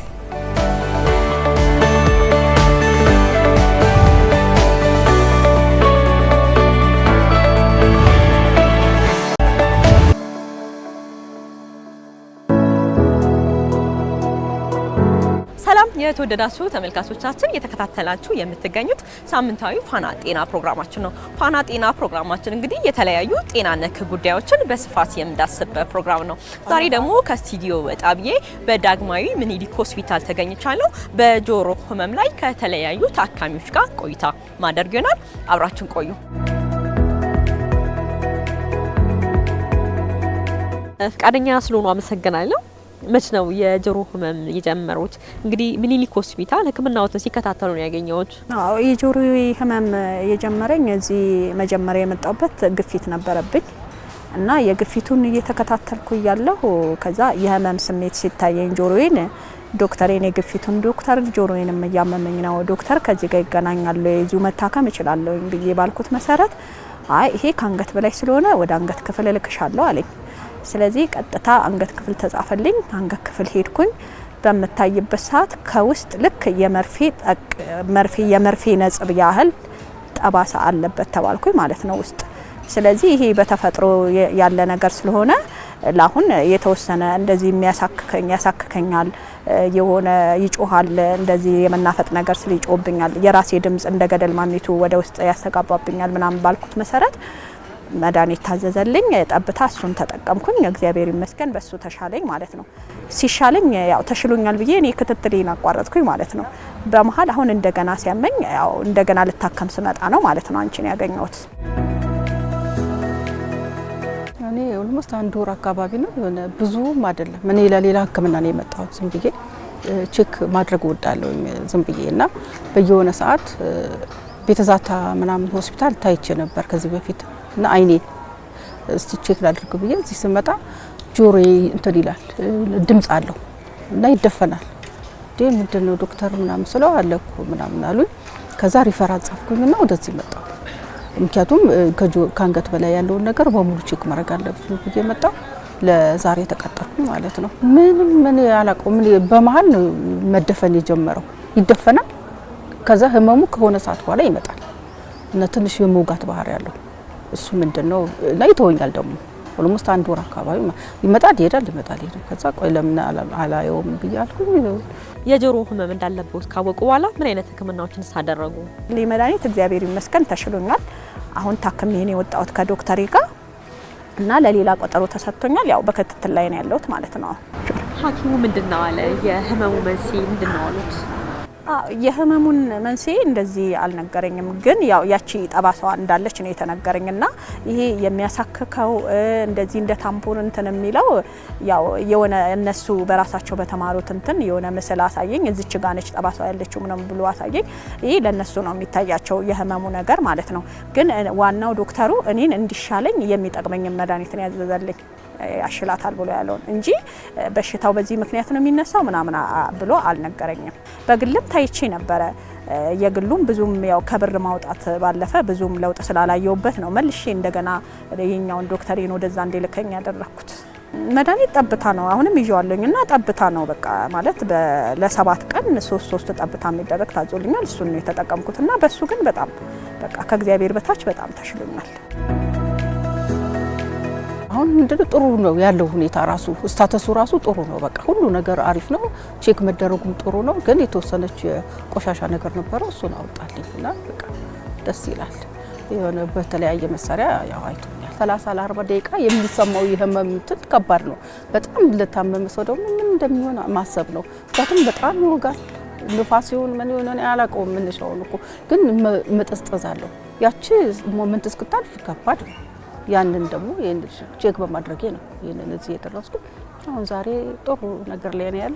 C: ሰላም የተወደዳችሁ ተመልካቾቻችን፣ እየተከታተላችሁ የምትገኙት ሳምንታዊ ፋና ጤና ፕሮግራማችን ነው። ፋና ጤና ፕሮግራማችን እንግዲህ የተለያዩ ጤና ነክ ጉዳዮችን በስፋት የምዳስስበት ፕሮግራም ነው። ዛሬ ደግሞ ከስቱዲዮ ወጣ ብዬ በዳግማዊ ምኒልክ ሆስፒታል ተገኝቻለሁ። በጆሮ ህመም ላይ ከተለያዩ ታካሚዎች ጋር ቆይታ ማድረግ ይሆናል። አብራችን ቆዩ። ፈቃደኛ ስለሆኑ አመሰግናለሁ። መች ነው የጆሮ ህመም የጀመሩት? እንግዲህ ምኒልክ ሆስፒታል ህክምናዎትን ሲከታተሉ ነው ያገኘሁት።
D: አዎ የጆሮ ህመም የጀመረኝ እዚህ መጀመሪያ የመጣሁበት ግፊት ነበረብኝ እና የግፊቱን እየተከታተልኩ ያለሁ ከዛ የህመም ስሜት ሲታየኝ ጆሮዬን ዶክተሬን የግፊቱን ዶክተር ጆሮዬንም እያመመኝ ነው ዶክተር ከዚህ ጋር ይገናኛል የዚሁ መታከም እችላለሁ ብዬ ባልኩት መሰረት አይ ይሄ ከአንገት በላይ ስለሆነ ወደ አንገት ክፍል እልክሻለሁ አለኝ። ስለዚህ ቀጥታ አንገት ክፍል ተጻፈልኝ። አንገት ክፍል ሄድኩኝ። በመታይበት ሰዓት ከውስጥ ልክ የመርፌ ነጽብ ያህል ጠባሳ አለበት ተባልኩኝ ማለት ነው ውስጥ። ስለዚህ ይሄ በተፈጥሮ ያለ ነገር ስለሆነ ለአሁን የተወሰነ እንደዚህ ያሳክከኛል፣ የሆነ ይጮሃል፣ እንደዚህ የመናፈጥ ነገር ይጮህብኛል፣ የራሴ ድምጽ እንደ ገደል ማሚቱ ወደ ውስጥ ያስተጋባብኛል ምናምን ባልኩት መሰረት መድኃኒት ታዘዘልኝ። ጠብታ እሱን ተጠቀምኩኝ። እግዚአብሔር ይመስገን በሱ ተሻለኝ ማለት ነው። ሲሻለኝ ያው ተሽሎኛል ብዬ እኔ ክትትሌን አቋረጥኩኝ ማለት ነው። በመሀል አሁን እንደገና ሲያመኝ ያው እንደገና ልታከም ስመጣ ነው ማለት ነው አንቺን ያገኘሁት።
E: እኔ ኦልሞስት አንድ ወር አካባቢ ነው የሆነ ብዙም አይደለም። እኔ ለሌላ ህክምና ነው የመጣሁት። ዝም ብዬ ቼክ ማድረግ እወዳለሁ ዝም ብዬ እና በየሆነ ሰዓት ቤተዛታ ምናምን ሆስፒታል ታይቼ ነበር ከዚህ በፊት እና አይኔ እስቲ ቼክ ላድርግ ብዬ እዚህ ስመጣ ጆሮዬ እንትን ይላል ድምጽ አለው እና ይደፈናል። ምንድነው ዶክተር ምናምን ስለው አለኩ ምናምን አሉኝ። ከዛ ሪፈራል ጻፍኩኝና ወደዚህ መጣሁ። ምክንያቱም ከአንገት በላይ ያለውን ነገር በሙሉ ቼክ ማድረግ አለብኝ ብዬ መጣሁ። ለዛሬ ተቀጠርኩኝ ማለት ነው። ምን አላውቀውም። በመሀል መደፈን የጀመረው ይደፈናል። ከዛ ህመሙ ከሆነ ሰዓት በኋላ ይመጣል እና ትንሽ የመውጋት ባህሪ ያለው እሱ ምንድነው ላይ ተወኛል። ደግሞ ኦልሞስት አንድ ወር አካባቢ ይመጣል ይሄዳል። ከዛ ቆይ ለምን አላየውም ብያልኩኝ።
C: የጆሮ ህመም እንዳለበት ካወቁ በኋላ ምን አይነት ህክምናዎችን ሳደረጉ?
D: ለመድኃኒት እግዚአብሔር ይመስገን ተሽሎኛል። አሁን ታክሜ ነው የወጣሁት ከዶክተሬ ጋር እና ለሌላ ቆጠሮ ተሰጥቶኛል። ያው በክትትል ላይ ነው ያለሁት ማለት ነው።
C: ሐኪሙ ምንድነው አለ? የህመሙ መንስኤ ምንድነው አሉት?
D: የህመሙን መንስኤ እንደዚህ አልነገረኝም፣ ግን ያው ያቺ ጠባሳዋ እንዳለች ነው የተነገረኝና ይሄ የሚያሳክከው እንደዚህ እንደ ታምፖን እንትን የሚለው ያው የሆነ እነሱ በራሳቸው በተማሩት እንትን የሆነ ምስል አሳየኝ። እዚች ጋር ነች ጠባሳዋ ያለችው ምንም ብሎ አሳየኝ። ይሄ ለነሱ ነው የሚታያቸው የህመሙ ነገር ማለት ነው። ግን ዋናው ዶክተሩ እኔን እንዲሻለኝ የሚጠቅመኝ መድኃኒት ነው ያዘዘልኝ ያሽላታል ብሎ ያለውን እንጂ በሽታው በዚህ ምክንያት ነው የሚነሳው ምናምን ብሎ አልነገረኝም። በግልም ታይቼ ነበረ። የግሉም ብዙም ያው ከብር ማውጣት ባለፈ ብዙም ለውጥ ስላላየውበት ነው መልሼ እንደገና የኛውን ዶክተሬን ወደዛ እንዲልከኝ ያደረኩት። መድኃኒት ጠብታ ነው አሁንም ይዤዋለሁኝና ጠብታ ነው በቃ ማለት ለ7 ቀን 3 ጠብታ የሚደረግ ታዞልኛል። እሱን ነው የተጠቀምኩትና በሱ ግን በጣም በቃ ከእግዚአብሔር በታች በጣም ተሽሎኛል።
E: አሁን ምንድነው ጥሩ ነው ያለው ሁኔታ ራሱ ስታተሱ ራሱ ጥሩ ነው። በቃ ሁሉ ነገር አሪፍ ነው። ቼክ መደረጉም ጥሩ ነው። ግን የተወሰነች ቆሻሻ ነገር ነበረ እሱን አውጣልኝና በቃ ደስ ይላል። የሆነ በተለያየ መሳሪያ ያው አይቶኛል። 30 ለ40 ደቂቃ የሚሰማው የህመም እንትን ከባድ ነው በጣም። ለታመመ ሰው ደግሞ ምን እንደሚሆን ማሰብ ነው። ምክንያቱም በጣም ይወጋል። ንፋስ ይሁን ምን ይሁን እኔ አላውቀውም። ምን ሻው ነው ግን መጠስጠዛለሁ። ያቺ ሞመንት እስክታልፍ ከባድ ነው። ያንን ደግሞ ቼክ በማድረጌ ነው ይሄንን እዚህ የደረስኩት። አሁን ዛሬ ጥሩ ነገር ላይ ነው ያለ።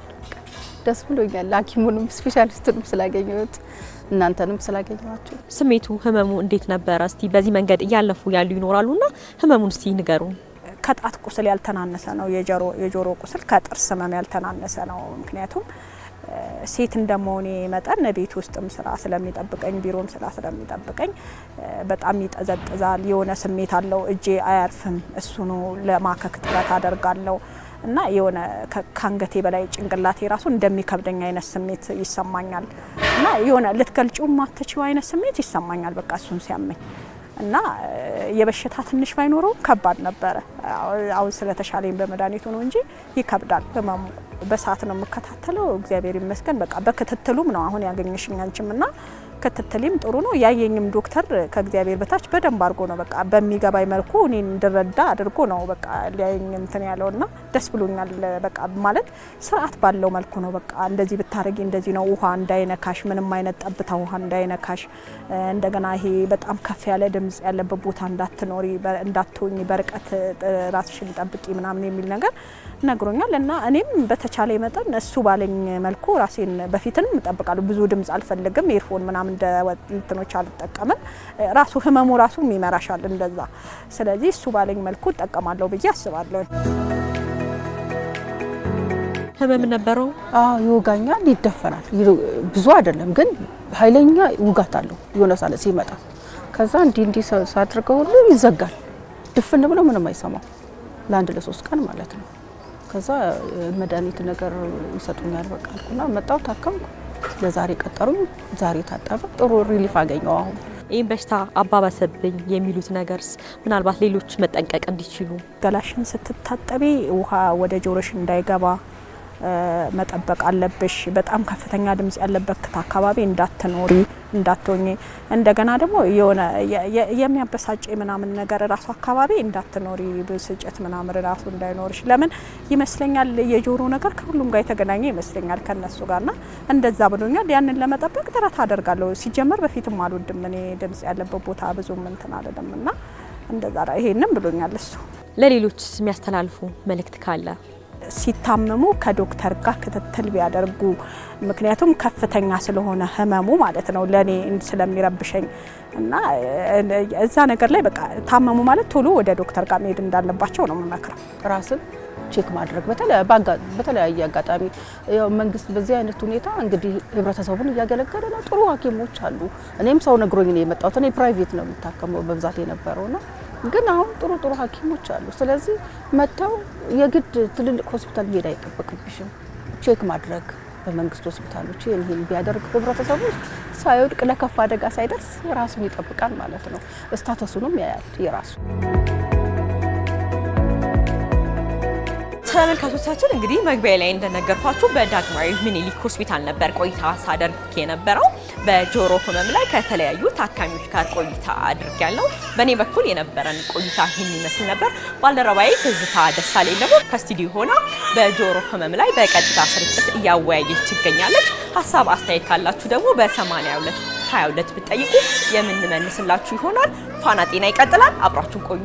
E: ደስ ብሎኛል። ሐኪሙንም ስፔሻሊስቱንም ስላገኘሁት እናንተንም ስላገኘኋችሁ።
C: ስሜቱ ህመሙ እንዴት ነበር? እስቲ በዚህ መንገድ እያለፉ ያሉ ይኖራሉና ህመሙን እስቲ ንገሩን።
D: ከጣት ቁስል ያልተናነሰ ነው። የጆሮ ቁስል ከጥርስ ህመም ያልተናነሰ ነው። ምክንያቱም ሴት እንደመሆኔ መጠን ቤት ውስጥም ስራ ስለሚጠብቀኝ ቢሮም ስራ ስለሚጠብቀኝ በጣም ይጠዘጥዛል። የሆነ ስሜት አለው። እጄ አያርፍም። እሱኑ ለማከክ ጥረት አደርጋለሁ እና የሆነ ከአንገቴ በላይ ጭንቅላቴ ራሱ እንደሚከብደኝ አይነት ስሜት ይሰማኛል እና የሆነ ልትገልጪው ማትችው አይነት ስሜት ይሰማኛል በቃ እሱን ሲያመኝ እና የበሽታ ትንሽ ባይኖረውም ከባድ ነበረ። አሁን ስለተሻለኝ በመድኃኒቱ ነው እንጂ ይከብዳል ህመሙ። በሰዓት ነው የምከታተለው። እግዚአብሔር ይመስገን በቃ በክትትሉም ነው አሁን ያገኘሽኝ አንቺም እና ክትትልም ጥሩ ነው። ያየኝም ዶክተር ከእግዚአብሔር በታች በደንብ አድርጎ ነው በቃ በሚገባኝ መልኩ እኔን እንድረዳ አድርጎ ነው በቃ ሊያየኝ እንትን ያለውና ደስ ብሎኛል። በቃ ማለት ስርዓት ባለው መልኩ ነው በቃ እንደዚህ ብታረጊ እንደዚህ ነው፣ ውሃ እንዳይነካሽ፣ ምንም አይነት ጠብታ ውሃ እንዳይነካሽ፣ እንደገና ይሄ በጣም ከፍ ያለ ድምጽ ያለበት ቦታ እንዳትሆኚ፣ በርቀት ራስሽን ጠብቂ ምናምን የሚል ነገር ነግሮኛል እና እኔም በተቻለ መጠን እሱ ባለኝ መልኩ ራሴን በፊትንም እጠብቃለሁ። ብዙ ድምጽ አልፈልግም፣ ኤርፎን ምናምን እንደ እንትኖች አልጠቀምም። ራሱ ህመሙ ራሱ ይመራሻል እንደዛ። ስለዚህ እሱ ባለኝ መልኩ እጠቀማለሁ ብዬ አስባለሁ።
C: ህመም ነበረው?
E: ይወጋኛል፣ ይደፈናል። ብዙ አይደለም ግን ኃይለኛ ውጋት አለው የሆነ ሳለ ሲመጣ። ከዛ እንዲህ ሳድርገው ሁሉ ይዘጋል። ድፍን ብሎ ምንም አይሰማው ለአንድ ለ3 ቀን ማለት ነው። ከዛ መድኃኒት ነገር ይሰጡኛል በቃ አልኩና መጣው ታከምኩ። ለዛሬ ቀጠሩኝ። ዛሬ ታጠበ። ጥሩ ሪሊፍ አገኘው። አሁን
C: ይህን በሽታ አባባሰብኝ የሚሉት ነገርስ ምናልባት ሌሎች መጠንቀቅ እንዲችሉ?
D: ገላሽን ስትታጠቢ ውሃ ወደ ጆሮሽ እንዳይገባ መጠበቅ አለብሽ። በጣም ከፍተኛ ድምጽ ያለበት አካባቢ እንዳትሆኚ። እንደገና ደግሞ የሆነ የሚያበሳጭ ምናምን ነገር ራሱ አካባቢ እንዳትኖሪ። ብስጭት ምናምን ራሱ እንዳይኖርሽ። ለምን ይመስለኛል የጆሮ ነገር ከሁሉም ጋር የተገናኘ ይመስለኛል ከነሱ ጋርና እንደዛ ብሎኛል። ያንን ለመጠበቅ ጥረት አደርጋለሁ። ሲጀመር በፊትም አልወድም እኔ ድምጽ ያለበት ቦታ ብዙም እንትን አይደለምና እንደዛ ይሄንን ብሎኛል እሱ።
C: ለሌሎች የሚያስተላልፉ መልእክት ካለ?
D: ሲታመሙ ከዶክተር ጋር ክትትል ቢያደርጉ። ምክንያቱም ከፍተኛ ስለሆነ ህመሙ ማለት ነው ለኔ ስለሚረብሸኝ እና እዛ ነገር ላይ በቃ ታመሙ ማለት ቶሎ ወደ ዶክተር ጋር መሄድ እንዳለባቸው ነው የምመክረው።
E: ራስን ቼክ ማድረግ በተለያየ አጋጣሚ ያው መንግስት በዚህ አይነት ሁኔታ እንግዲህ ህብረተሰቡን እያገለገለ ነው። ጥሩ ሐኪሞች አሉ። እኔም ሰው ነግሮኝ ነው የመጣሁት። እኔ ፕራይቬት ነው የምታከመው በብዛት የነበረውና ግን አሁን ጥሩ ሐኪሞች አሉ። ስለዚህ መተው የግድ ትልልቅ ሆስፒታል መሄድ አይጠበቅብሽም። ቼክ ማድረግ በመንግስት ሆስፒታሎች ይሄን ቢያደርግ ህብረተሰቡ ሳይወድቅ ለከፋ አደጋ ሳይደርስ ራሱን ይጠብቃል ማለት ነው። ስታተሱንም ያያል የራሱ።
C: ተመልካቾቻችን እንግዲህ መግቢያ ላይ እንደነገርኳችሁ በዳግማዊ ምኒልክ ሆስፒታል ነበር ቆይታ ሳደርግ የነበረው። በጆሮ ህመም ላይ ከተለያዩ ታካሚዎች ጋር ቆይታ አድርጌያለሁ። በእኔ በኩል የነበረን ቆይታ ይህን ይመስል ነበር። ባልደረባዬ ትዝታ ደሳለኝ ደግሞ ከስቱዲዮ ሆና በጆሮ ህመም ላይ በቀጥታ ስርጭት እያወያየች ትገኛለች። ሀሳብ አስተያየት ካላችሁ ደግሞ በ8222 ብትጠይቁ የምንመልስላችሁ ይሆናል። ፋና ጤና ይቀጥላል። አብራችሁ ቆዩ።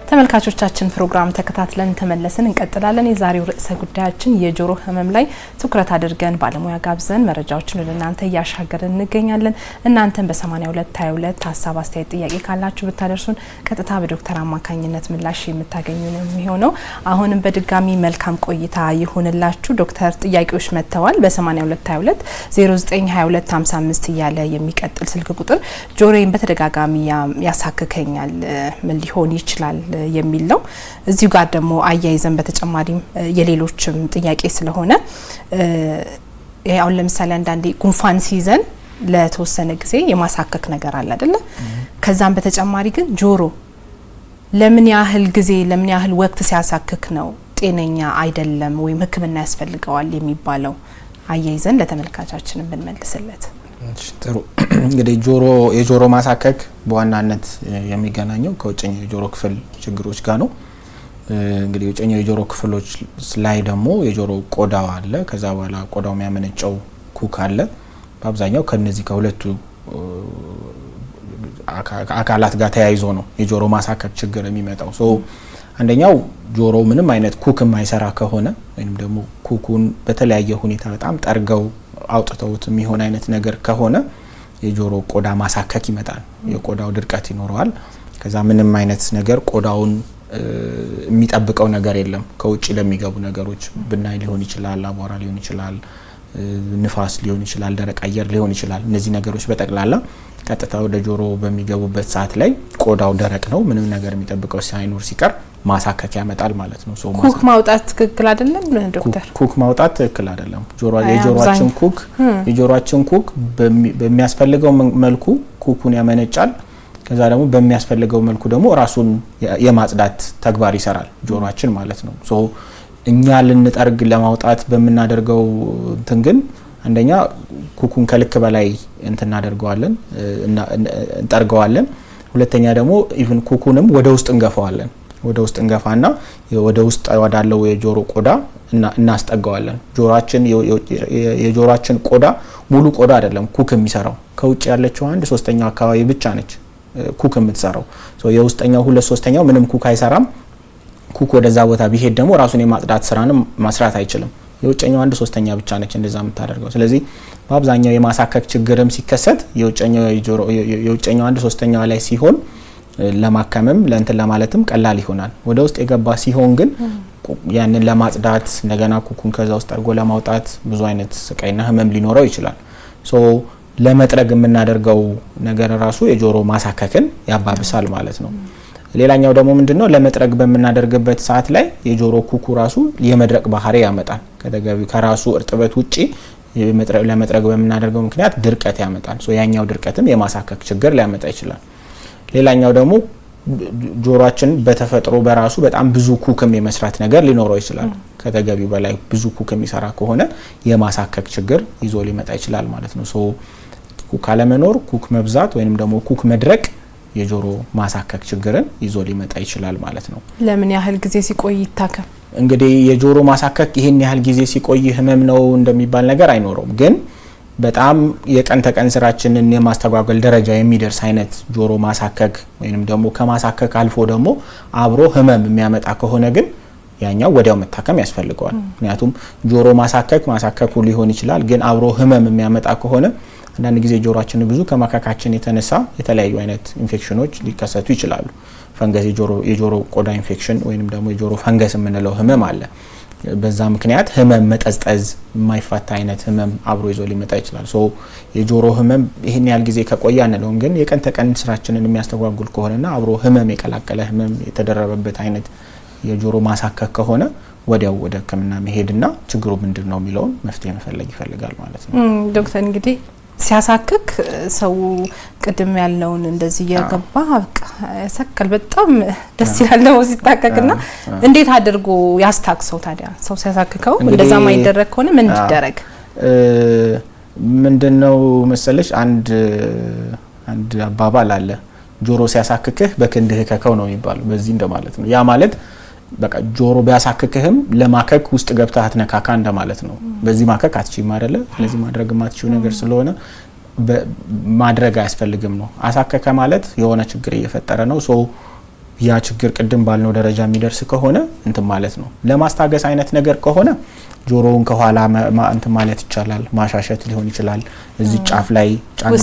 A: ተመልካቾቻችን ፕሮግራም ተከታትለን ተመለስን እንቀጥላለን። የዛሬው ርዕሰ ጉዳያችን የጆሮ ህመም ላይ ትኩረት አድርገን ባለሙያ ጋብዘን መረጃዎችን ለእናንተ እያሻገርን እንገኛለን። እናንተም በ8222 ሀሳብ አስተያየት ጥያቄ ካላችሁ ብታደርሱን ቀጥታ በዶክተር አማካኝነት ምላሽ የምታገኙ ነው የሚሆነው። አሁንም በድጋሚ መልካም ቆይታ ይሁንላችሁ። ዶክተር ጥያቄዎች መጥተዋል። በ8222 092255 እያለ የሚቀጥል ስልክ ቁጥር ጆሮዬን በተደጋጋሚ ያሳክከኛል ምን ሊሆን ይችላል የሚል ነው። እዚሁ ጋር ደግሞ አያይዘን በተጨማሪም የሌሎችም ጥያቄ ስለሆነ አሁን ለምሳሌ አንዳንዴ ጉንፋን ሲይዘን ለተወሰነ ጊዜ የማሳከክ ነገር አለ አይደለ? ከዛም በተጨማሪ ግን ጆሮ ለምን ያህል ጊዜ ለምን ያህል ወቅት ሲያሳክክ ነው ጤነኛ አይደለም ወይም ሕክምና ያስፈልገዋል የሚባለው? አያይዘን ለተመልካቻችን ብንመልስለት
B: ጥሩ። እንግዲህ የጆሮ ማሳከክ በዋናነት የሚገናኘው ከውጭኛው የጆሮ ክፍል ችግሮች ጋር ነው። እንግዲህ የውጭኛው የጆሮ ክፍሎች ላይ ደግሞ የጆሮ ቆዳው አለ። ከዛ በኋላ ቆዳው የሚያመነጨው ኩክ አለ። በአብዛኛው ከነዚህ ከሁለቱ አካላት ጋር ተያይዞ ነው የጆሮ ማሳከክ ችግር የሚመጣው። አንደኛው ጆሮ ምንም አይነት ኩክ የማይሰራ ከሆነ ወይም ደግሞ ኩኩን በተለያየ ሁኔታ በጣም ጠርገው አውጥተውት የሚሆን አይነት ነገር ከሆነ የጆሮ ቆዳ ማሳከክ ይመጣል። የቆዳው ድርቀት ይኖረዋል። ከዛ ምንም አይነት ነገር ቆዳውን የሚጠብቀው ነገር የለም። ከውጭ ለሚገቡ ነገሮች ብናይ ሊሆን ይችላል፣ አቧራ ሊሆን ይችላል፣ ንፋስ ሊሆን ይችላል፣ ደረቅ አየር ሊሆን ይችላል። እነዚህ ነገሮች በጠቅላላ ቀጥታ ወደ ጆሮ በሚገቡበት ሰዓት ላይ ቆዳው ደረቅ ነው። ምንም ነገር የሚጠብቀው ሳይኖር ሲቀር ማሳከክ ያመጣል ማለት ነው።
A: ኩክ ማውጣት ትክክል አይደለም ዶክተር?
B: ኩክ ማውጣት ትክክል አይደለም። የጆሮአችን ኩክ በሚያስፈልገው መልኩ ኩኩን ያመነጫል። ከዛ ደግሞ በሚያስፈልገው መልኩ ደግሞ ራሱን የማጽዳት ተግባር ይሰራል ጆሮአችን ማለት ነው። እኛ ልንጠርግ ለማውጣት በመናደርገው እንትን ግን አንደኛ ኩኩን ከልክ በላይ እናደርገዋለን እንጠርገዋለን። ሁለተኛ ደግሞ ኢቭን ኩኩንም ወደ ውስጥ እንገፋዋለን። ወደ ውስጥ እንገፋና ወደ ውስጥ ወዳለው የጆሮ ቆዳ እናስጠጋዋለን። የጆሮአችን ቆዳ ሙሉ ቆዳ አይደለም ኩክ የሚሰራው። ከውጭ ያለችው 1/3 አካባቢ ብቻ ነች ኩክ የምትሰራው። የውስጠኛው 2/3 ምንም ኩክ አይሰራም። ኩክ ወደዛ ቦታ ቢሄድ ደግሞ ራሱን የማጽዳት ስራንም ማስራት አይችልም። የውጭኛው 1/3 ብቻ ነች እንደዛ የምታደርገው። ስለዚህ በአብዛኛው የማሳከክ ችግርም ሲከሰት የውጭኛው 1/3 ላይ ሲሆን ለማከምም ለእንትን ለማለትም ቀላል ይሆናል። ወደ ውስጥ የገባ ሲሆን ግን ያንን ለማጽዳት እንደገና ኩኩን ከዛ ውስጥ አድርጎ ለማውጣት ብዙ አይነት ስቃይና ህመም ሊኖረው ይችላል። ለመጥረግ የምናደርገው ነገር ራሱ የጆሮ ማሳከክን ያባብሳል ማለት ነው። ሌላኛው ደግሞ ምንድነው ለመጥረግ በመናደርግበት ሰዓት ላይ የጆሮ ኩኩ ራሱ የመድረቅ ባህሪ ያመጣል። ከራሱ እርጥበት ውጪ ለመጥረግ በመናደርገው ምክንያት ድርቀት ያመጣል። ያኛው ድርቀትም የማሳከክ ችግር ሊያመጣ ይችላል። ሌላኛው ደግሞ ጆሮአችን በተፈጥሮ በራሱ በጣም ብዙ ኩክም የመስራት ነገር ሊኖረው ይችላል። ከተገቢው በላይ ብዙ ኩክ የሚሰራ ከሆነ የማሳከክ ችግር ይዞ ሊመጣ ይችላል ማለት ነው። ኩክ አለመኖር፣ ኩክ መብዛት ወይንም ደግሞ ኩክ መድረቅ የጆሮ ማሳከክ ችግርን ይዞ ሊመጣ ይችላል ማለት ነው።
A: ለምን ያህል ጊዜ ሲቆይ ይታከም?
B: እንግዲህ የጆሮ ማሳከክ ይሄን ያህል ጊዜ ሲቆይ ህመም ነው እንደሚባል ነገር አይኖረውም። ግን በጣም የቀን ተቀን ስራችንን የማስተጓጎል ደረጃ የሚደርስ አይነት ጆሮ ማሳከክ ወይንም ደግሞ ከማሳከክ አልፎ ደግሞ አብሮ ህመም የሚያመጣ ከሆነ ግን ያኛው ወዲያው መታከም ያስፈልገዋል። ምክንያቱም ጆሮ ማሳከኩ ሊሆን ይችላል፣ ግን አብሮ ህመም የሚያመጣ ከሆነ አንዳንድ ጊዜ ጆሮአችን ብዙ ከማካካችን የተነሳ የተለያዩ አይነት ኢንፌክሽኖች ሊከሰቱ ይችላሉ። ፈንገስ የጆሮ ቆዳ ኢንፌክሽን ወይንም ደግሞ የጆሮ ፈንገስ የምንለው ህመም አለ። በዛ ምክንያት ህመም መጠዝጠዝ የማይፋታ አይነት ህመም አብሮ ይዞ ሊመጣ ይችላል። የጆሮ ህመም ይሄን ያህል ጊዜ ከቆየ አንለውም፣ ግን የቀን ተቀን ስራችንን የሚያስተጓጉል ከሆነና አብሮ ህመም የቀላቀለ ህመም የተደረበበት አይነት የጆሮ ማሳከክ ከሆነ ወዲያው ወደ ሕክምና መሄድና ችግሩ ምንድነው የሚለውን መፍትሄ መፈለግ ይፈልጋል ማለት ነው።
A: ዶክተር እንግዲህ ሲያሳክክ ሰው ቅድም ያለውን እንደዚህ የገባ ያሳክል በጣም ደስ ይላል ነው ሲታከክና እንዴት አድርጎ ያስታክሰው ታዲያ ሰው ሲያሳክከው እንደዛ ማይደረግ ከሆነ ምን ይደረግ?
B: ምንድነው መሰለሽ አንድ አባባል አለ ጆሮ ሲያሳክክህ በክንድህ ከከው ነው የሚባለው በዚህ እንደማለት ነው። ያ ማለት በቃ ጆሮ ቢያሳክክህም ለማከክ ውስጥ ገብተህ አትነካካ እንደማለት ነው። በዚህ ማከክ አትችይም አይደለ? ስለዚህ ማድረግ ማትችው ነገር ስለሆነ ማድረግ አያስፈልግም ነው። አሳከከ ማለት የሆነ ችግር እየፈጠረ ነው። ሶ ያ ችግር ቅድም ባልነው ደረጃ የሚደርስ ከሆነ እንትን ማለት ነው። ለማስታገስ አይነት ነገር ከሆነ ጆሮውን ከኋላ እንትን ማለት ይቻላል። ማሻሸት ሊሆን ይችላል። እዚህ ጫፍ ላይ ጫን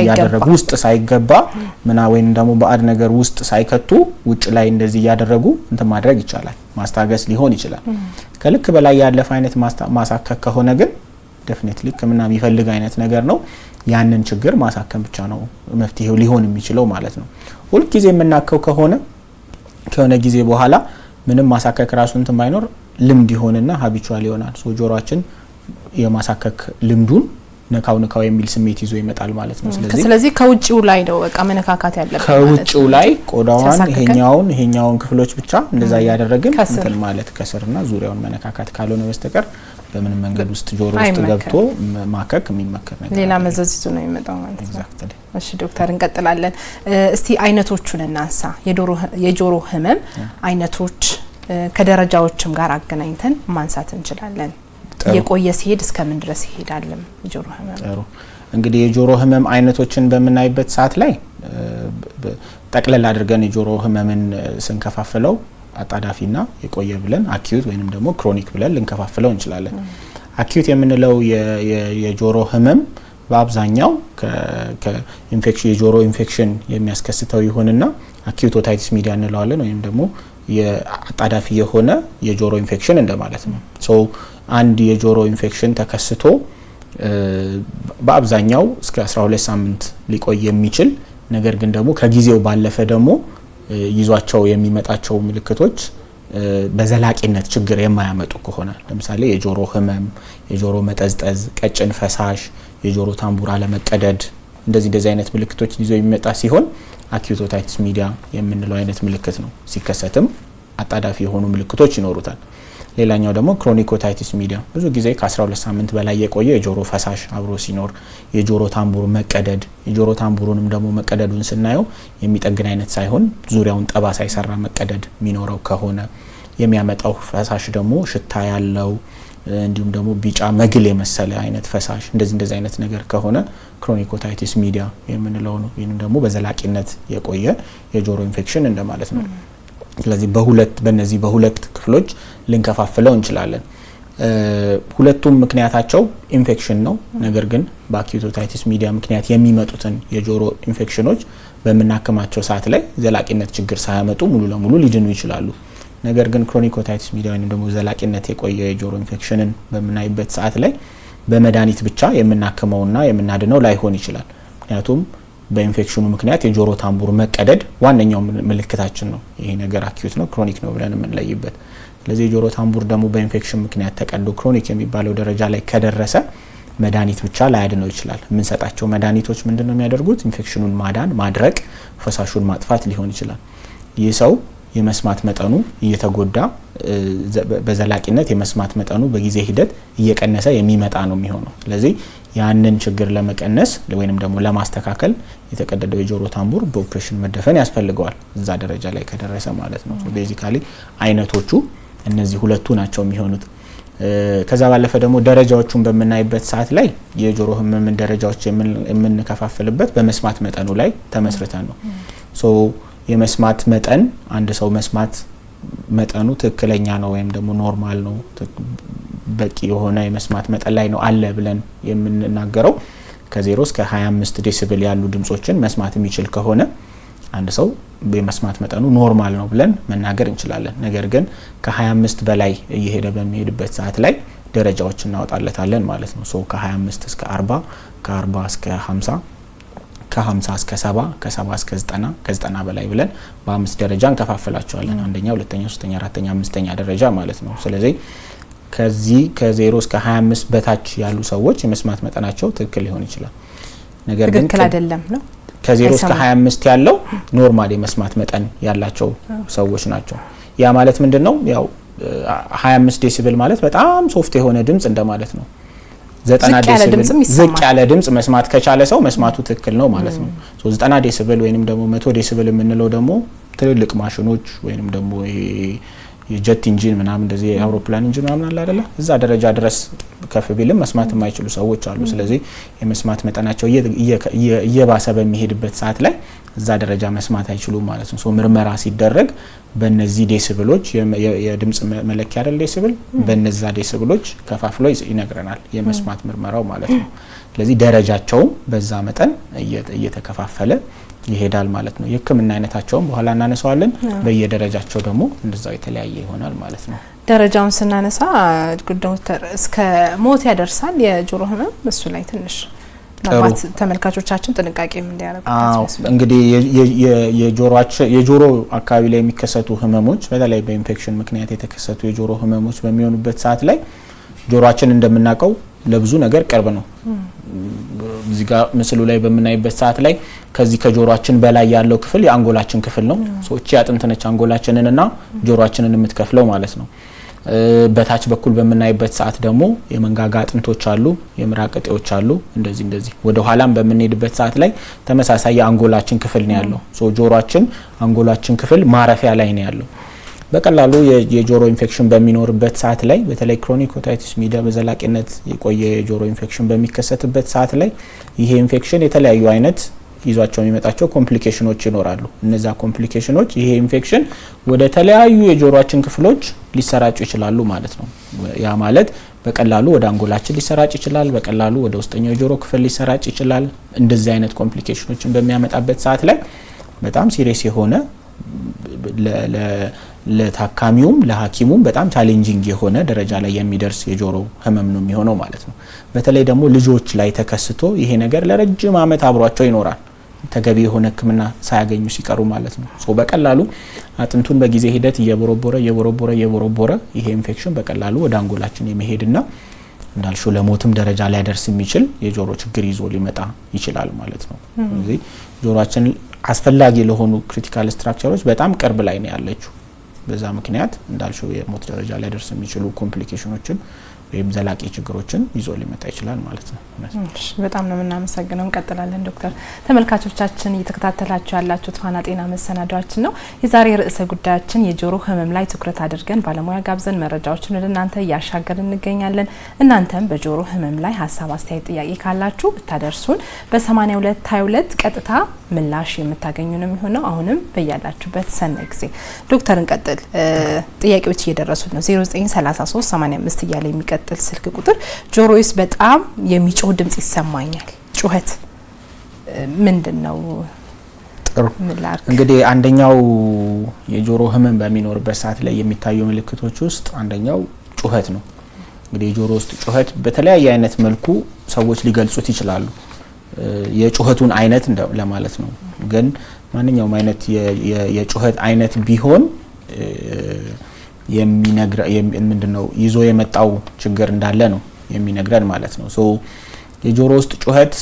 B: ያደረጉ ውስጥ ሳይገባ ወይም ደግሞ ባዕድ ነገር ውስጥ ሳይከቱ ውጭ ላይ እንደዚህ ያደረጉ እንትን ማድረግ ይቻላል። ማስታገስ ሊሆን ይችላል። ከልክ በላይ ያለፈ አይነት ማሳከክ ከሆነ ግን ዴፊኒትሊ ሕክምና የሚፈልግ አይነት ነገር ነው። ያንን ችግር ማሳከም ብቻ ነው መፍትሄው ሊሆን የሚችለው ማለት ነው። ሁሉ ጊዜ የምናከው ከሆነ ጊዜ በኋላ ምንም ማሳከክ ራሱ እንትን ባይኖር ልምድ ይሆንና ሀቢቹዋል ይሆናል። ሶ ጆሮአችን የማሳከክ ልምዱን ነካው የሚል ስሜት ይዞ ይመጣል ማለት ነው።
A: ስለዚህ ከውጪው ላይ ነው በቃ መነካካት ያለበት
B: ከውጪው ላይ ቆዳዋን ይሄኛውን ክፍሎች ብቻ እንደዛ ያያደረግን እንትን ማለት ከስርና ዙሪያውን መነካካት ካልሆነ በስተቀር በምንም መንገድ ውስጥ ጆሮ ውስጥ ገብቶ ማከክ የሚመከር ነገር
A: ሌላ መዘዝ ይዞ ነው የሚመጣው ማለት ነው። እሺ ዶክተር እንቀጥላለን። እስቲ አይነቶቹን እናንሳ። የጆሮ ህመም አይነቶች ከደረጃዎችም ጋር አገናኝተን ማንሳት እንችላለን። የቆየ ሲሄድ እስከምን ድረስ ይሄዳል የጆሮ ህመም?
B: ጥሩ እንግዲህ የጆሮ ህመም አይነቶችን በምናይበት ሰዓት ላይ ጠቅለል አድርገን የጆሮ ህመምን ስንከፋፍለው አጣዳፊና የቆየ ብለን አኪዩት ወይንም ደግሞ ክሮኒክ ብለን ልንከፋፍለው እንችላለን። አኪዩት የምንለው የጆሮ ህመም በአብዛኛው ከኢንፌክሽን የጆሮ ኢንፌክሽን የሚያስከስተው ይሆንና አኪዩት ኦታይቲስ ሚዲያ እንለዋለን ወይም ደግሞ የአጣዳፊ የሆነ የጆሮ ኢንፌክሽን እንደማለት ነው። ሶ አንድ የጆሮ ኢንፌክሽን ተከስቶ በአብዛኛው እስከ 12 ሳምንት ሊቆይ የሚችል ነገር ግን ደግሞ ከጊዜው ባለፈ ደግሞ ይዟቸው የሚመጣቸው ምልክቶች በዘላቂነት ችግር የማያመጡ ከሆነ ለምሳሌ የጆሮ ህመም፣ የጆሮ መጠዝጠዝ፣ ቀጭን ፈሳሽ፣ የጆሮ ታምቡር አለመቀደድ እንደዚህ አይነት ምልክቶች ይዞ የሚመጣ ሲሆን አኪዩት ኦታይቲስ ሚዲያ የምንለው አይነት ምልክት ነው። ሲከሰትም አጣዳፊ የሆኑ ምልክቶች ይኖሩታል። ሌላኛው ደግሞ ክሮኒክ ኦታይቲስ ሚዲያ ብዙ ጊዜ ከ12 ሳምንት በላይ የቆየ የጆሮ ፈሳሽ አብሮ ሲኖር፣ የጆሮ ታምቡር መቀደድ፣ የጆሮ ታምቡሩንም ደግሞ መቀደዱን ስናየው የሚጠግን አይነት ሳይሆን ዙሪያውን ጠባሳ የሰራ መቀደድ የሚኖረው ከሆነ የሚያመጣው ፈሳሽ ደግሞ ሽታ ያለው እንዲሁም ደግሞ ቢጫ መግል የመሰለ አይነት ፈሳሽ እንደዚህ አይነት ነገር ከሆነ ክሮኒክ ኦታይቲስ ሚዲያ የምንለው ነው። ይህንም ደግሞ በዘላቂነት የቆየ የጆሮ ኢንፌክሽን እንደማለት ነው። ስለዚህ በእነዚህ በሁለት ክፍሎች ልንከፋፍለው እንችላለን። ሁለቱም ምክንያታቸው ኢንፌክሽን ነው። ነገር ግን በአኪዩት ኦታይቲስ ሚዲያ ምክንያት የሚመጡትን የጆሮ ኢንፌክሽኖች በምናክማቸው ሰዓት ላይ ዘላቂነት ችግር ሳያመጡ ሙሉ ለሙሉ ሊድኑ ይችላሉ። ነገር ግን ክሮኒክ ኦታይቲስ ሚዲያ ወይም ደግሞ ዘላቂነት የቆየ የጆሮ ኢንፌክሽንን በምናይበት ሰዓት ላይ በመድኃኒት ብቻ የምናክመውና የምናድነው ላይሆን ይችላል። ምክንያቱም በኢንፌክሽኑ ምክንያት የጆሮ ታምቡር መቀደድ ዋነኛው ምልክታችን ነው። ይሄ ነገር አኪዩት ነው ክሮኒክ ነው ብለን የምንለይበት። ስለዚህ የጆሮ ታምቡር ደግሞ በኢንፌክሽን ምክንያት ተቀዶ ክሮኒክ የሚባለው ደረጃ ላይ ከደረሰ መድኃኒት ብቻ ላያድነው ይችላል። የምንሰጣቸው መድኃኒቶች ምንድነው የሚያደርጉት? ኢንፌክሽኑን ማዳን፣ ማድረቅ፣ ፈሳሹን ማጥፋት ሊሆን ይችላል። ይህ ሰው የመስማት መጠኑ እየተጎዳ በዘላቂነት የመስማት መጠኑ በጊዜ ሂደት እየቀነሰ የሚመጣ ነው የሚሆነው። ስለዚህ ያንን ችግር ለመቀነስ ወይንም ደግሞ ለማስተካከል የተቀደደው የጆሮ ታምቡር በኦፕሬሽን መደፈን ያስፈልገዋል እዛ ደረጃ ላይ ከደረሰ ማለት ነው። ቤዚካሊ አይነቶቹ እነዚህ ሁለቱ ናቸው የሚሆኑት። ከዛ ባለፈ ደግሞ ደረጃዎቹን በምናይበት ሰዓት ላይ የጆሮ ህመምን ደረጃዎች የምንከፋፍልበት በመስማት መጠኑ ላይ ተመስርተን ነው። ሶ የመስማት መጠን አንድ ሰው መስማት መጠኑ ትክክለኛ ነው ወይም ደግሞ ኖርማል ነው በቂ የሆነ የመስማት መጠን ላይ ነው አለ ብለን የምንናገረው ከ0 እስከ 25 ዴሲቤል ያሉ ድምጾችን መስማት የሚችል ከሆነ አንድ ሰው የመስማት መጠኑ ኖርማል ነው ብለን መናገር እንችላለን። ነገር ግን ከ25 በላይ እየሄደ በሚሄድበት ሰዓት ላይ ደረጃዎች እናወጣለታለን ማለት ነው። ሶ ከ25 እስከ 40፣ ከ40 እስከ 50፣ ከ50 እስከ 70 ከ70 እስከ 90 ከ90 በላይ ብለን በ5 ደረጃ እንከፋፍላቸዋለን። አንደኛ፣ ሁለተኛ፣ ሶስተኛ፣ አራተኛ፣ አምስተኛ ደረጃ ማለት ነው። ስለዚህ ከዚህ ከ0 እስከ 25 በታች ያሉ ሰዎች የመስማት መጠናቸው ትክክል ሊሆን ይችላል። ነገር ግን
A: ትክክል አይደለም ነው።
B: ከ0 እስከ 25 ያለው ኖርማል የመስማት መጠን ያላቸው ሰዎች ናቸው። ያ ማለት ምንድነው? ያው 25 ዴሲብል ማለት በጣም ሶፍት የሆነ ድምጽ እንደማለት ነው። 90 ዴሲብል ዝቅ ያለ ድምጽ መስማት ከቻለ ሰው መስማቱ ትክክል ነው ማለት ነው። 90 ዴሲብል ወይንም ደግሞ 100 ዴሲብል የምንለው ደግሞ ትልልቅ ማሽኖች ወይንም ደግሞ የጀት ኢንጂን ምናምን እንደዚህ የአውሮፕላን ኢንጂን ምናምን አለ አይደለ? እዛ ደረጃ ድረስ ከፍ ቢልም መስማት የማይችሉ ሰዎች አሉ። ስለዚህ የመስማት መጠናቸው እየባሰ በሚሄድበት ሰዓት ላይ እዛ ደረጃ መስማት አይችሉም ማለት ነው። ምርመራ ሲደረግ በእነዚህ ዴሲብሎች የድምጽ መለኪያ አይደል ዴሲብል፣ በእነዛ ዴሲብሎች ከፋፍሎ ይነግረናል የመስማት ምርመራው ማለት ነው። ስለዚህ ደረጃቸውም በዛ መጠን እየተከፋፈለ ይሄዳል ማለት ነው። የህክምና አይነታቸውም በኋላ እናነሳዋለን። በየደረጃቸው ደግሞ እንደዛው የተለያየ ይሆናል ማለት ነው።
A: ደረጃውን ስናነሳ ዶክተር እስከ ሞት ያደርሳል የጆሮ ህመም። እሱ ላይ ትንሽ ማለት ተመልካቾቻችን ጥንቃቄ እንዲያደርጉ
B: እንግዲህ የጆሮ አካባቢ ላይ የሚከሰቱ ህመሞች በተለይ በኢንፌክሽን ምክንያት የተከሰቱ የጆሮ ህመሞች በሚሆኑበት ሰዓት ላይ ጆሮአችን እንደምናውቀው ለብዙ ነገር ቅርብ ነው። እዚህ ጋር ምስሉ ላይ በምናይበት ሰዓት ላይ ከዚህ ከጆሮአችን በላይ ያለው ክፍል የአንጎላችን ክፍል ነው። እቺ አጥንት ነች አንጎላችንንና ጆሮአችንን የምትከፍለው ማለት ነው። በታች በኩል በምናይበት ሰዓት ደግሞ የመንጋጋ አጥንቶች አሉ፣ የምራቅ እጢዎች አሉ። እንደዚህ ወደ ኋላም በምንሄድበት ሰዓት ላይ ተመሳሳይ የአንጎላችን ክፍል ነው ያለው። ጆሮአችን አንጎላችን ክፍል ማረፊያ ላይ ነው ያለው። በቀላሉ የጆሮ ኢንፌክሽን በሚኖርበት ሰዓት ላይ በተለይ ክሮኒክ ኦታይቲስ ሚዲያ በዘላቂነት የቆየ የጆሮ ኢንፌክሽን በሚከሰትበት ሰዓት ላይ ይሄ ኢንፌክሽን የተለያዩ አይነት ይዟቸው የሚመጣቸው ኮምፕሊኬሽኖች ይኖራሉ። እነዛ ኮምፕሊኬሽኖች ይሄ ኢንፌክሽን ወደ ተለያዩ የጆሮአችን ክፍሎች ሊሰራጩ ይችላሉ ማለት ነው። ያ ማለት በቀላሉ ወደ አንጎላችን ሊሰራጭ ይችላል፣ በቀላሉ ወደ ውስጠኛው የጆሮ ክፍል ሊሰራጭ ይችላል። እንደዚህ አይነት ኮምፕሊኬሽኖችን በሚያመጣበት ሰዓት ላይ በጣም ሲሪየስ የሆነ ለታካሚውም ለሐኪሙም በጣም ቻሌንጂንግ የሆነ ደረጃ ላይ የሚደርስ የጆሮ ህመም ነው የሚሆነው ማለት ነው። በተለይ ደግሞ ልጆች ላይ ተከስቶ ይሄ ነገር ለረጅም ዓመት አብሯቸው ይኖራል ተገቢ የሆነ ህክምና ሳያገኙ ሲቀሩ ማለት ነው። በቀላሉ አጥንቱን በጊዜ ሂደት እየቦረቦረ ይሄ ኢንፌክሽን በቀላሉ ወደ አንጎላችን የመሄድና እንዳልሽው ለሞትም ደረጃ ላይ ደርስ የሚችል የጆሮ ችግር ይዞ ሊመጣ ይችላል ማለት ነው። ስለዚህ ጆሮአችን አስፈላጊ ለሆኑ ክሪቲካል ስትራክቸሮች በጣም ቅርብ ላይ ነው ያለችው። በዛ ምክንያት እንዳልሽው የሞት ደረጃ ላይ ደርስ የሚችሉ ኮምፕሊኬሽኖችን ወይም ዘላቂ ችግሮችን ይዞ ሊመጣ ይችላል ማለት ነው።
A: በጣም ነው የምናመሰግነው። እንቀጥላለን ዶክተር። ተመልካቾቻችን እየተከታተላችሁ ያላችሁት ፋና ጤና መሰናዷችን ነው። የዛሬ ርዕሰ ጉዳያችን የጆሮ ህመም ላይ ትኩረት አድርገን ባለሙያ ጋብዘን መረጃዎችን ወደ እናንተ እያሻገርን እንገኛለን። እናንተም በጆሮ ህመም ላይ ሀሳብ፣ አስተያየት፣ ጥያቄ ካላችሁ ብታደርሱን በ8222 ቀጥታ ምላሽ የምታገኙ ነው የሚሆነው። አሁንም በያላችሁበት ሰናይ ጊዜ። ዶክተር እንቀጥል። ጥያቄዎች እየደረሱት ነው። 0933 85 እያለ የሚቀጥል ስልክ ቁጥር ጆሮዬስ በጣም የሚጮህ ድምጽ ይሰማኛል። ጩኸት ምንድነው?
B: ጥሩ እንግዲህ አንደኛው የጆሮ ህመም በሚኖርበት ሰዓት ላይ የሚታዩ ምልክቶች ውስጥ አንደኛው ጩኸት ነው። እንግዲህ የጆሮ ውስጥ ጩኸት በተለያየ አይነት መልኩ ሰዎች ሊገልጹት ይችላሉ። የጩኸቱን አይነት ለማለት ነው። ግን ማንኛውም አይነት የጩኸት አይነት ቢሆን ምንድነው ይዞ የመጣው ችግር እንዳለ ነው የሚነግረን ማለት ነው። የጆሮ ውስጥ ጩኸት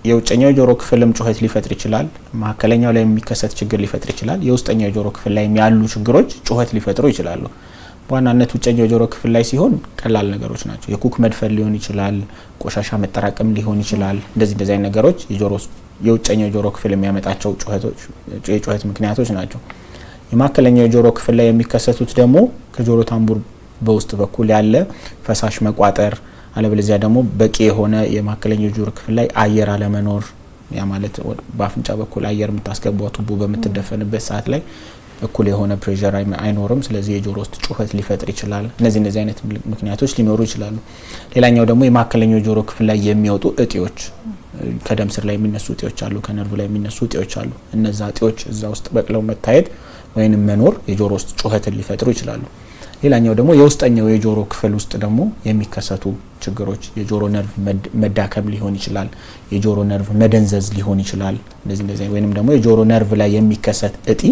B: የውጨኛው ጆሮ ክፍልም ጩኸት ሊፈጥር ይችላል። ማከለኛው ላይ የሚከሰት ችግር ሊፈጥር ይችላል። የውስጠኛው ጆሮ ክፍል ላይ ያሉ ችግሮች ጩኸት ሊፈጥሩ ይችላሉ። በዋናነት ውጨኛው ጆሮ ክፍል ላይ ሲሆን ቀላል ነገሮች ናቸው። የኩክ መድፈን ሊሆን ይችላል፣ ቆሻሻ መጠራቀም ሊሆን ይችላል። እንደዚህ አይነት ነገሮች የውጨኛው ጆሮ ክፍል የሚያመጣቸው የጩኸት ምክንያቶች ናቸው። የማከለኛው የጆሮ ክፍል ላይ የሚከሰቱት ደግሞ ከጆሮ ታምቡር በውስጥ በኩል ያለ ፈሳሽ መቋጠር፣ አለበለዚያ ደግሞ በቂ የሆነ የማከለኛው ጆሮ ክፍል ላይ አየር አለመኖር፣ ያ ማለት በአፍንጫ በኩል አየር የምታስገባው ቱቦ በምትደፈንበት ሰዓት ላይ እኩል የሆነ ፕሬሸር አይኖርም። ስለዚህ የጆሮ ውስጥ ጩኸት ሊፈጥር ይችላል። እነዚህ አይነት ምክንያቶች ሊኖሩ ይችላሉ። ሌላኛው ደግሞ የማከለኛው ጆሮ ክፍል ላይ የሚወጡ እጢዎች፣ ከደም ስር ላይ የሚነሱ እጢዎች አሉ፣ ከነርቭ ላይ የሚነሱ እጢዎች አሉ። እነዛ እጢዎች እዛ ውስጥ በቅለው መታየት ወይንም መኖር የጆሮ ውስጥ ጩኸትን ሊፈጥሩ ይችላሉ። ሌላኛው ደግሞ የውስጠኛው የጆሮ ክፍል ውስጥ ደግሞ የሚከሰቱ ችግሮች የጆሮ ነርቭ መዳከም ሊሆን ይችላል፣ የጆሮ ነርቭ መደንዘዝ ሊሆን ይችላል። እንደዚህ ወይንም ደግሞ የጆሮ ነርቭ ላይ የሚከሰት እጢ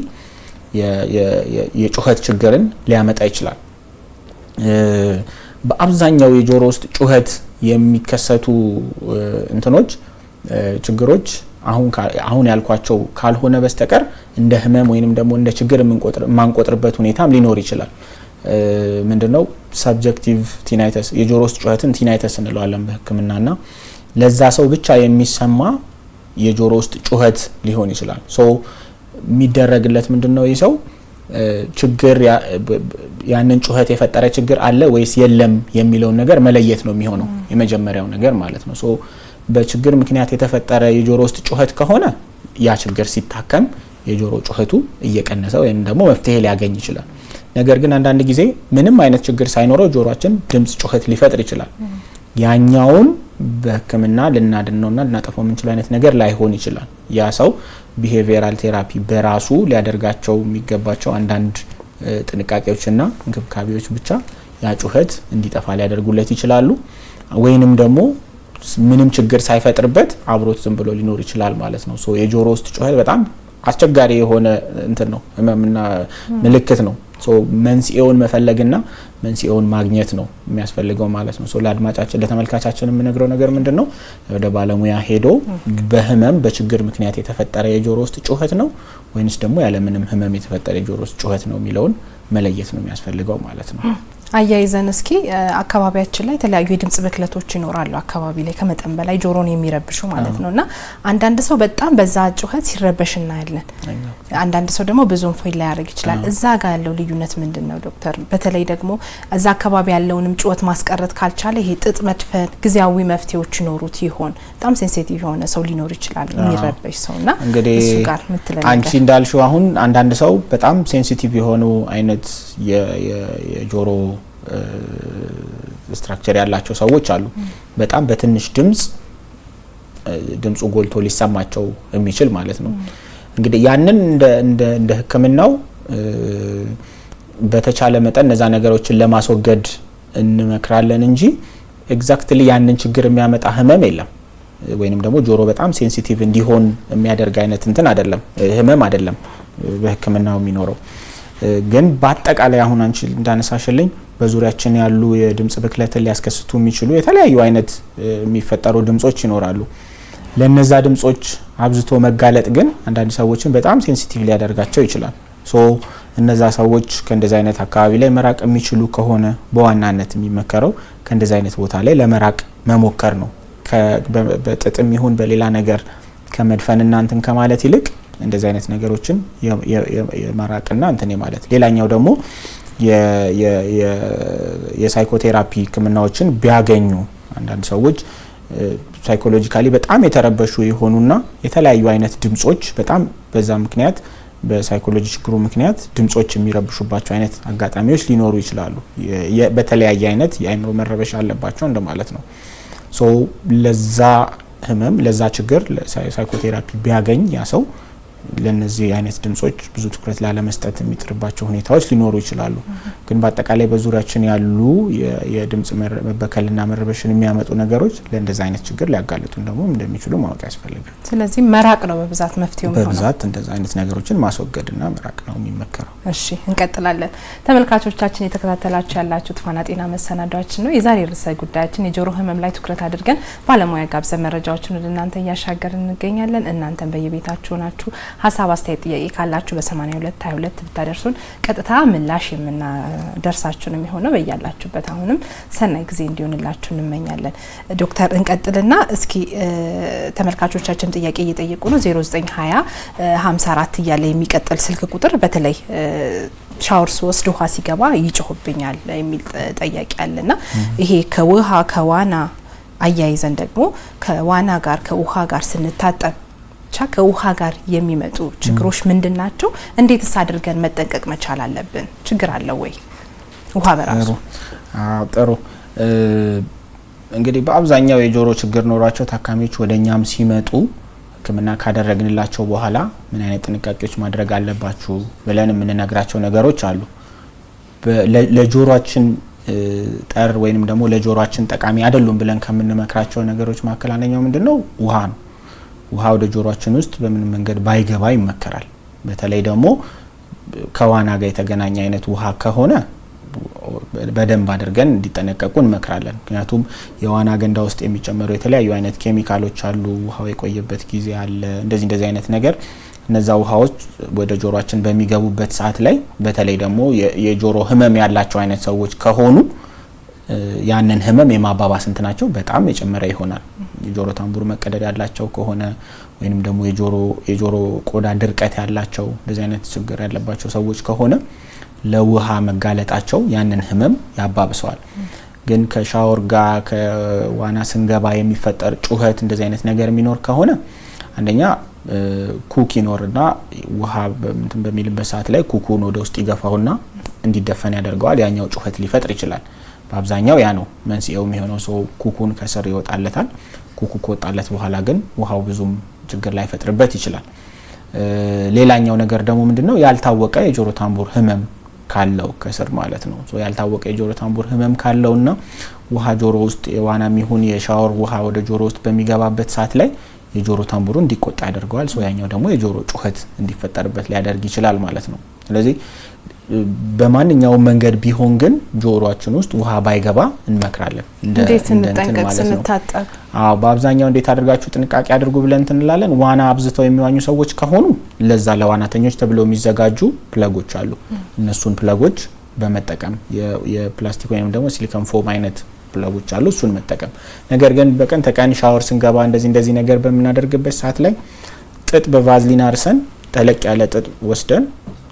B: የጩኸት ችግርን ሊያመጣ ይችላል። በአብዛኛው የጆሮ ውስጥ ጩኸት የሚከሰቱ እንትኖች ችግሮች አሁን ያልኳቸው ካልሆነ በስተቀር እንደ ህመም ወይንም ደግሞ እንደ ችግር ማንቆጥርበት ሁኔታም ሊኖር ይችላል። ምንድነው ሰብጀክቲቭ ቲናይተስ የጆሮ ውስጥ ጩኸትን ቲናይተስ እንለዋለን በህክምናና ለዛ ሰው ብቻ የሚሰማ የጆሮ ውስጥ ጩኸት ሊሆን ይችላል። ሶ የሚደረግለት ምንድነው ይህ ሰው ችግር ያንን ጩኸት የፈጠረ ችግር አለ ወይስ የለም የሚለውን ነገር መለየት ነው የሚሆነው የመጀመሪያው ነገር ማለት ነው። ሶ በችግር ምክንያት የተፈጠረ የጆሮ ውስጥ ጩኸት ከሆነ ያ ችግር ሲታከም የጆሮ ጩኸቱ እየቀነሰ ወይም ደግሞ መፍትሄ ሊያገኝ ይችላል። ነገር ግን አንዳንድ ጊዜ ምንም አይነት ችግር ሳይኖረው ጆሮአችን ድምጽ ጩኸት ሊፈጥር ይችላል። ያኛውን በህክምና ልናድነውና ልናጠፋው የምንችል አይነት ነገር ላይሆን ይችላል። ያ ሰው ቢሄቪየራል ቴራፒ በራሱ ሊያደርጋቸው የሚገባቸው አንዳንድ ጥንቃቄዎችና እንክብካቤዎች ብቻ ያ ጩኸት እንዲጠፋ ሊያደርጉለት ይችላሉ። ወይንም ደግሞ ምንም ችግር ሳይፈጥርበት አብሮት ዝም ብሎ ሊኖር ይችላል ማለት ነው። ሶ የጆሮ ውስጥ ጩኸት በጣም አስቸጋሪ የሆነ እንትን ነው፣ ህመምና ምልክት ነው። ሶ መንስኤውን መፈለግና መንስኤውን ማግኘት ነው የሚያስፈልገው ማለት ነው። ሶ ለአድማጫችን ለተመልካቻችን የምነግረው ነገር ምንድነው ወደ ባለሙያ ሄዶ በህመም በችግር ምክንያት የተፈጠረ የጆሮ ውስጥ ጩኸት ነው ወይንስ ደግሞ ያለ ምንም ህመም የተፈጠረ የጆሮ ውስጥ ጩኸት ነው የሚለውን መለየት ነው የሚያስፈልገው ማለት ነው።
A: አያይዘን እስኪ አካባቢያችን ላይ የተለያዩ የድምጽ ብክለቶች ይኖራሉ። አካባቢ ላይ ከመጠን በላይ ጆሮን የሚረብሹ ማለት ነውና አንዳንድ ሰው በጣም በዛ ጩኸት ሲረበሽ እናያለን። አንዳንድ ሰው ደግሞ ብዙም ፌል ላይ ያደርግ ይችላል። እዛ ጋር ያለው ልዩነት ምንድነው ዶክተር? በተለይ ደግሞ እዛ አካባቢ ያለውንም ጩኸት ማስቀረት ካልቻለ ይሄ ጥጥ መድፈን ጊዜያዊ መፍትሄዎች ይኖሩት ይሆን? በጣም ሴንሲቲቭ የሆነ ሰው ሊኖር ይችላል የሚረበሽ ሰውና እሱ ጋር ምትለኝ
B: አንቺ እንዳልሽው አሁን አንዳንድ ሰው በጣም ሴንሲቲቭ የሆኑ አይነት የጆሮ ስትራክቸር ያላቸው ሰዎች አሉ። በጣም በትንሽ ድምጹ ጎልቶ ሊሰማቸው የሚችል ማለት ነው። እንግዲህ ያንን እንደ ህክምናው በተቻለ መጠን እነዛ ነገሮችን ለማስወገድ እንመክራለን እንጂ ኤግዛክትሊ ያንን ችግር የሚያመጣ ህመም የለም። ወይንም ደግሞ ጆሮ በጣም ሴንሲቲቭ እንዲሆን የሚያደርግ አይነት እንትን አይደለም፣ ህመም አይደለም በህክምናው የሚኖረው። ግን በአጠቃላይ አሁን አንቺ እንዳነሳሽልኝ በዙሪያችን ያሉ የድምጽ ብክለትን ሊያስከስቱ የሚችሉ የተለያዩ አይነት የሚፈጠሩ ድምጾች ይኖራሉ። ለነዛ ድምጾች አብዝቶ መጋለጥ ግን አንዳንድ ሰዎችን በጣም ሴንሲቲቭ ሊያደርጋቸው ይችላል። ሶ እነዛ ሰዎች ከእንደዛ አይነት አካባቢ ላይ መራቅ የሚችሉ ከሆነ በዋናነት የሚመከረው ከእንደዛ አይነት ቦታ ላይ ለመራቅ መሞከር ነው። በጥጥም ይሁን በሌላ ነገር ከመድፈንና እንትን ከማለት ይልቅ እንደዚህ አይነት ነገሮችን የማራቅና እንትን ማለት። ሌላኛው ደግሞ የሳይኮቴራፒ ህክምናዎችን ቢያገኙ አንዳንድ ሰዎች ሳይኮሎጂካሊ በጣም የተረበሹ የሆኑና የተለያዩ አይነት ድምጾች በጣም በዛ ምክንያት በሳይኮሎጂ ችግሩ ምክንያት ድምጾች የሚረብሹባቸው አይነት አጋጣሚዎች ሊኖሩ ይችላሉ። በተለያየ አይነት የአይምሮ መረበሽ አለባቸው እንደማለት ነው። ሶ ለዛ ህመም ለዛ ችግር ሳይኮቴራፒ ቢያገኝ ያ ሰው ለነዚህ አይነት ድምጾች ብዙ ትኩረት ላለመስጠት የሚጥርባቸው ሁኔታዎች ሊኖሩ ይችላሉ። ግን በአጠቃላይ በዙሪያችን ያሉ የድምጽ መበከልና መረበሽን የሚያመጡ ነገሮች ለእንደዛ አይነት ችግር ሊያጋልጡን ደግሞ እንደሚችሉ ማወቅ ያስፈልጋል።
A: ስለዚህ መራቅ ነው በብዛት መፍትሄው የሚሆነው።
B: በብዛት እንደዛ አይነት ነገሮችን ማስወገድና መራቅ ነው የሚመከረው።
A: እሺ እንቀጥላለን። ተመልካቾቻችን የተከታተላችሁ ያላችሁት ፋና ጤና መሰናዷችን ነው። የዛሬ ርዕሰ ጉዳያችን የጆሮ ህመም ላይ ትኩረት አድርገን ባለሙያ ጋብዘን መረጃዎችን ወደ እናንተ እያሻገርን እንገኛለን። እናንተም በየቤታችሁ ናችሁ ሀሳብ አስተያየት ጥያቄ ካላችሁ በ8222 ብታደርሱን ቀጥታ ምላሽ የምናደርሳችሁ ነው የሚሆነው። በያላችሁበት አሁንም ሰናይ ጊዜ እንዲሆንላችሁ እንመኛለን። ዶክተር እንቀጥልና እስኪ ተመልካቾቻችን ጥያቄ እየጠየቁ ነው። 0920 54 እያለ የሚቀጥል ስልክ ቁጥር በተለይ ሻወር ስወስድ ውሃ ሲገባ ይጮህብኛል የሚል ጥያቄ አለና ይሄ ከዋና አያይዘን ደግሞ ከዋና ጋር ከውሃ ጋር ስንታጠብ ከውሃ ጋር የሚመጡ ችግሮች ምንድናቸው? እንዴትስ አድርገን መጠንቀቅ መቻል አለብን? ችግር አለው ወይ ውሃ በራሱ?
B: ጥሩ። እንግዲህ በአብዛኛው የጆሮ ችግር ኖሯቸው ታካሚዎች ወደኛም ሲመጡ ህክምና ካደረግንላቸው በኋላ ምን አይነት ጥንቃቄዎች ማድረግ አለባችሁ ብለን የምንነግራቸው ነገሮች አሉ። ለጆሮአችን ጠር ወይንም ደግሞ ለጆሮአችን ጠቃሚ አይደሉም ብለን ከምንመክራቸው ነገሮች መካከል አንደኛው ምንድነው ውሃ ነው። ውሃ ወደ ጆሮአችን ውስጥ በምንም መንገድ ባይገባ ይመከራል። በተለይ ደግሞ ከዋና ጋር የተገናኘ አይነት ውሃ ከሆነ በደንብ አድርገን እንዲጠነቀቁ እንመክራለን። ምክንያቱም የዋና ገንዳ ውስጥ የሚጨመሩ የተለያዩ አይነት ኬሚካሎች አሉ። ውሃው የቆየበት ጊዜ አለ። እንደዚህ አይነት ነገር እነዛ ውሃዎች ወደ ጆሮአችን በሚገቡበት ሰዓት ላይ በተለይ ደግሞ የጆሮ ህመም ያላቸው አይነት ሰዎች ከሆኑ ያንን ህመም የማባባስ እንትናቸው በጣም የጨመረ ይሆናል። የጆሮ ታምቡር መቀደድ ያላቸው ከሆነ ወይንም ደግሞ የጆሮ ቆዳ ድርቀት ያላቸው እንደዚህ አይነት ችግር ያለባቸው ሰዎች ከሆነ ለውሃ መጋለጣቸው ያንን ህመም ያባብሰዋል። ግን ከሻወር ጋር ከዋና ስንገባ የሚፈጠር ጩኸት እንደዚህ አይነት ነገር የሚኖር ከሆነ አንደኛ ኩክ ይኖርና ውሃ በሚልበት ሰዓት ላይ ኩኩን ወደ ውስጥ ይገፋውና እንዲደፈን ያደርገዋል። ያኛው ጩኸት ሊፈጥር ይችላል። በአብዛኛው ያ ነው መንስኤው የሚሆነው። ሰው ኩኩን ከስር ይወጣለታል። ኩኩ ከወጣለት በኋላ ግን ውሃው ብዙም ችግር ላይ ፈጥርበት ይችላል። ሌላኛው ነገር ደግሞ ምንድነው ያልታወቀ የጆሮ ታምቡር ህመም ካለው ከስር ማለት ነው። ያልታወቀ የጆሮ ታምቡር ህመም ካለውና ውሃ ጆሮ ውስጥ የዋናም ይሁን የሻወር ውሃ ወደ ጆሮ ውስጥ በሚገባበት ሰዓት ላይ የጆሮ ታምቡሩ እንዲቆጣ ያደርገዋል። ያኛው ደግሞ የጆሮ ጩኸት እንዲፈጠርበት ሊያደርግ ይችላል ማለት ነው። ስለዚህ በማንኛውም መንገድ ቢሆን ግን ጆሮአችን ውስጥ ውሃ ባይገባ እንመክራለን።
A: እንዴት እንጠንቀቅ ስንታጠብ?
B: በአብዛኛው እንዴት አድርጋችሁ ጥንቃቄ አድርጉ ብለን እንላለን። ዋና አብዝተው የሚዋኙ ሰዎች ከሆኑ ለዛ ለዋናተኞች ተብለው የሚዘጋጁ ፕለጎች አሉ። እነሱን ፕለጎች በመጠቀም የፕላስቲክ ወይም ደግሞ ሲሊኮን ፎም አይነት ፕለጎች አሉ፣ እሱን መጠቀም። ነገር ግን በቀን ተቀን ሻወር ስንገባ እንደዚህ ነገር በምናደርግበት ሰዓት ላይ ጥጥ በቫዝሊን አርሰን ጠለቅ ያለ ጥጥ ወስደን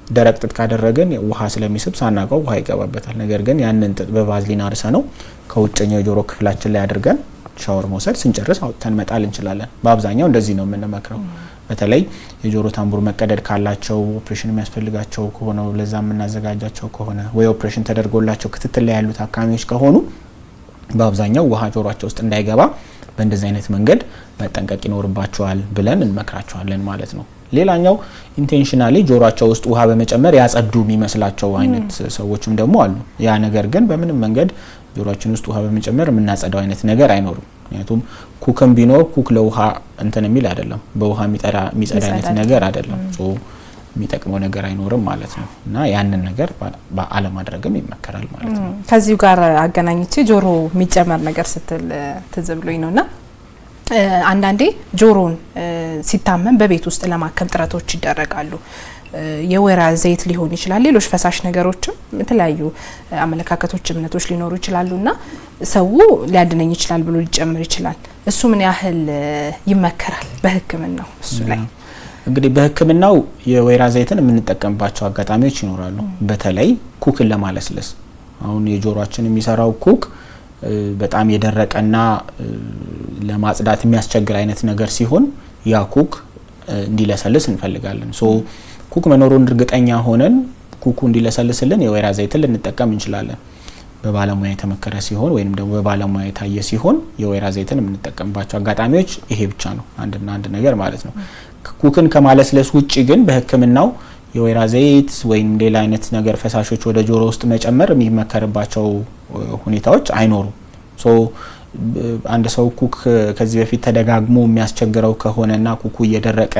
B: ደረቅ ጥጥ ካደረገን ውሃ ስለሚስብ ሳናቀው ውሃ ይገባበታል። ነገር ግን ያንን ጥጥ በቫዝሊን አርሰ ነው ከውጭኛው የጆሮ ክፍላችን ላይ አድርገን ሻወር መውሰድ ስንጨርስ አውጥተን መጣል እንችላለን። በአብዛኛው እንደዚህ ነው የምንመክረው። በተለይ የጆሮ ታምቡር መቀደድ ካላቸው ኦፕሬሽን የሚያስፈልጋቸው ከሆነ ለዛ የምናዘጋጃቸው ከሆነ ወይ ኦፕሬሽን ተደርጎላቸው ክትትል ላይ ያሉት አካሚዎች ከሆኑ በአብዛኛው ውሃ ጆሮአቸው ውስጥ እንዳይገባ በእንደዚህ አይነት መንገድ መጠንቀቅ ይኖርባቸዋል ብለን እንመክራቸዋለን ማለት ነው። ሌላኛው ኢንቴንሽናሊ ጆሮአቸው ውስጥ ውሃ በመጨመር ያጸዱ የሚመስላቸው አይነት ሰዎችም ደግሞ አሉ። ያ ነገር ግን በምንም መንገድ ጆሮአችን ውስጥ ውሃ በመጨመር የምናጸዳው አይነት ነገር አይኖርም። ምክንያቱም ኩክም ቢኖር ኩክ ለውሃ እንትን የሚል አይደለም፣ በውሃ የሚጸዳ አይነት ነገር አይደለም። የሚጠቅመው ነገር አይኖርም ማለት ነው። እና ያንን ነገር አለማድረግም ይመከራል ማለት ነው።
A: ከዚሁ ጋር አገናኝቼ ጆሮ የሚጨመር ነገር ስትል ትዝ ብሎኝ ነውና አንዳንዴ ጆሮን ሲታመም በቤት ውስጥ ለማከም ጥረቶች ይደረጋሉ። የወይራ ዘይት ሊሆን ይችላል፣ ሌሎች ፈሳሽ ነገሮችም የተለያዩ አመለካከቶች፣ እምነቶች ሊኖሩ ይችላሉና ሰው ሊያድነኝ ይችላል ብሎ ሊጨምር ይችላል። እሱ ምን ያህል ይመከራል በሕክምናው? እሱ ላይ
B: እንግዲህ በሕክምናው የወይራ ዘይትን የምንጠቀምባቸው አጋጣሚዎች ይኖራሉ። በተለይ ኩክን ለማለስለስ አሁን የጆሮአችን የሚሰራው ኩክ በጣም የደረቀና ለማጽዳት የሚያስቸግር አይነት ነገር ሲሆን ያ ኩክ እንዲለሰልስ እንፈልጋለን። ኩክ መኖሩን እርግጠኛ ሆነን ኩኩ እንዲለሰልስልን የወይራ ዘይትን ልንጠቀም እንችላለን። በባለሙያ የተመከረ ሲሆን ወይንም ደግሞ በባለሙያ የታየ ሲሆን የወይራ ዘይትን የምንጠቀምባቸው አጋጣሚዎች ይሄ ብቻ ነው፣ አንድና አንድ ነገር ማለት ነው። ኩክን ከማለስለስ ውጪ ግን በሕክምናው የወይራ ዘይት ወይም ሌላ አይነት ነገር ፈሳሾች ወደ ጆሮ ውስጥ መጨመር የሚመከርባቸው ሁኔታዎች አይኖሩም። አንድ ሰው ኩክ ከዚህ በፊት ተደጋግሞ የሚያስቸግረው ከሆነና ኩኩ እየደረቀ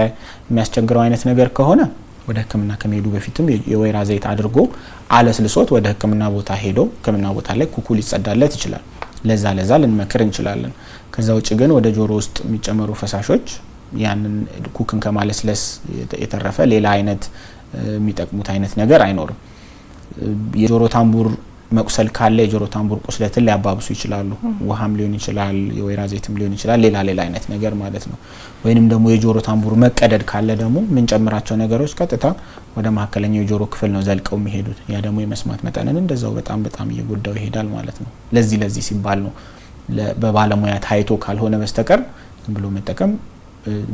B: የሚያስቸግረው አይነት ነገር ከሆነ ወደ ሕክምና ከመሄዱ በፊትም የወይራ ዘይት አድርጎ አለስልሶት ወደ ሕክምና ቦታ ሄዶ ሕክምና ቦታ ላይ ኩኩ ሊጸዳለት ይችላል። ለዛ ልንመክር እንችላለን። ከዛ ውጭ ግን ወደ ጆሮ ውስጥ የሚጨመሩ ፈሳሾች ያንን ኩክን ከማለስለስ የተረፈ ሌላ አይነት የሚጠቅሙት አይነት ነገር አይኖርም። የጆሮ ታምቡር መቁሰል ካለ የጆሮ ታምቡር ቁስለትን ሊያባብሱ ይችላሉ። ውሃም ሊሆን ይችላል፣ የወይራ ዘይትም ሊሆን ይችላል፣ ሌላ አይነት ነገር ማለት ነው። ወይንም ደግሞ የጆሮ ታምቡር መቀደድ ካለ ደግሞ የምንጨምራቸው ነገሮች ቀጥታ ወደ መካከለኛው የጆሮ ክፍል ነው ዘልቀው የሚሄዱት። ያ ደግሞ የመስማት መጠንን እንደዛው በጣም እየጎዳው ይሄዳል ማለት ነው። ለዚህ ሲባል ነው በባለሙያ ታይቶ ካልሆነ በስተቀር ዝም ብሎ መጠቀም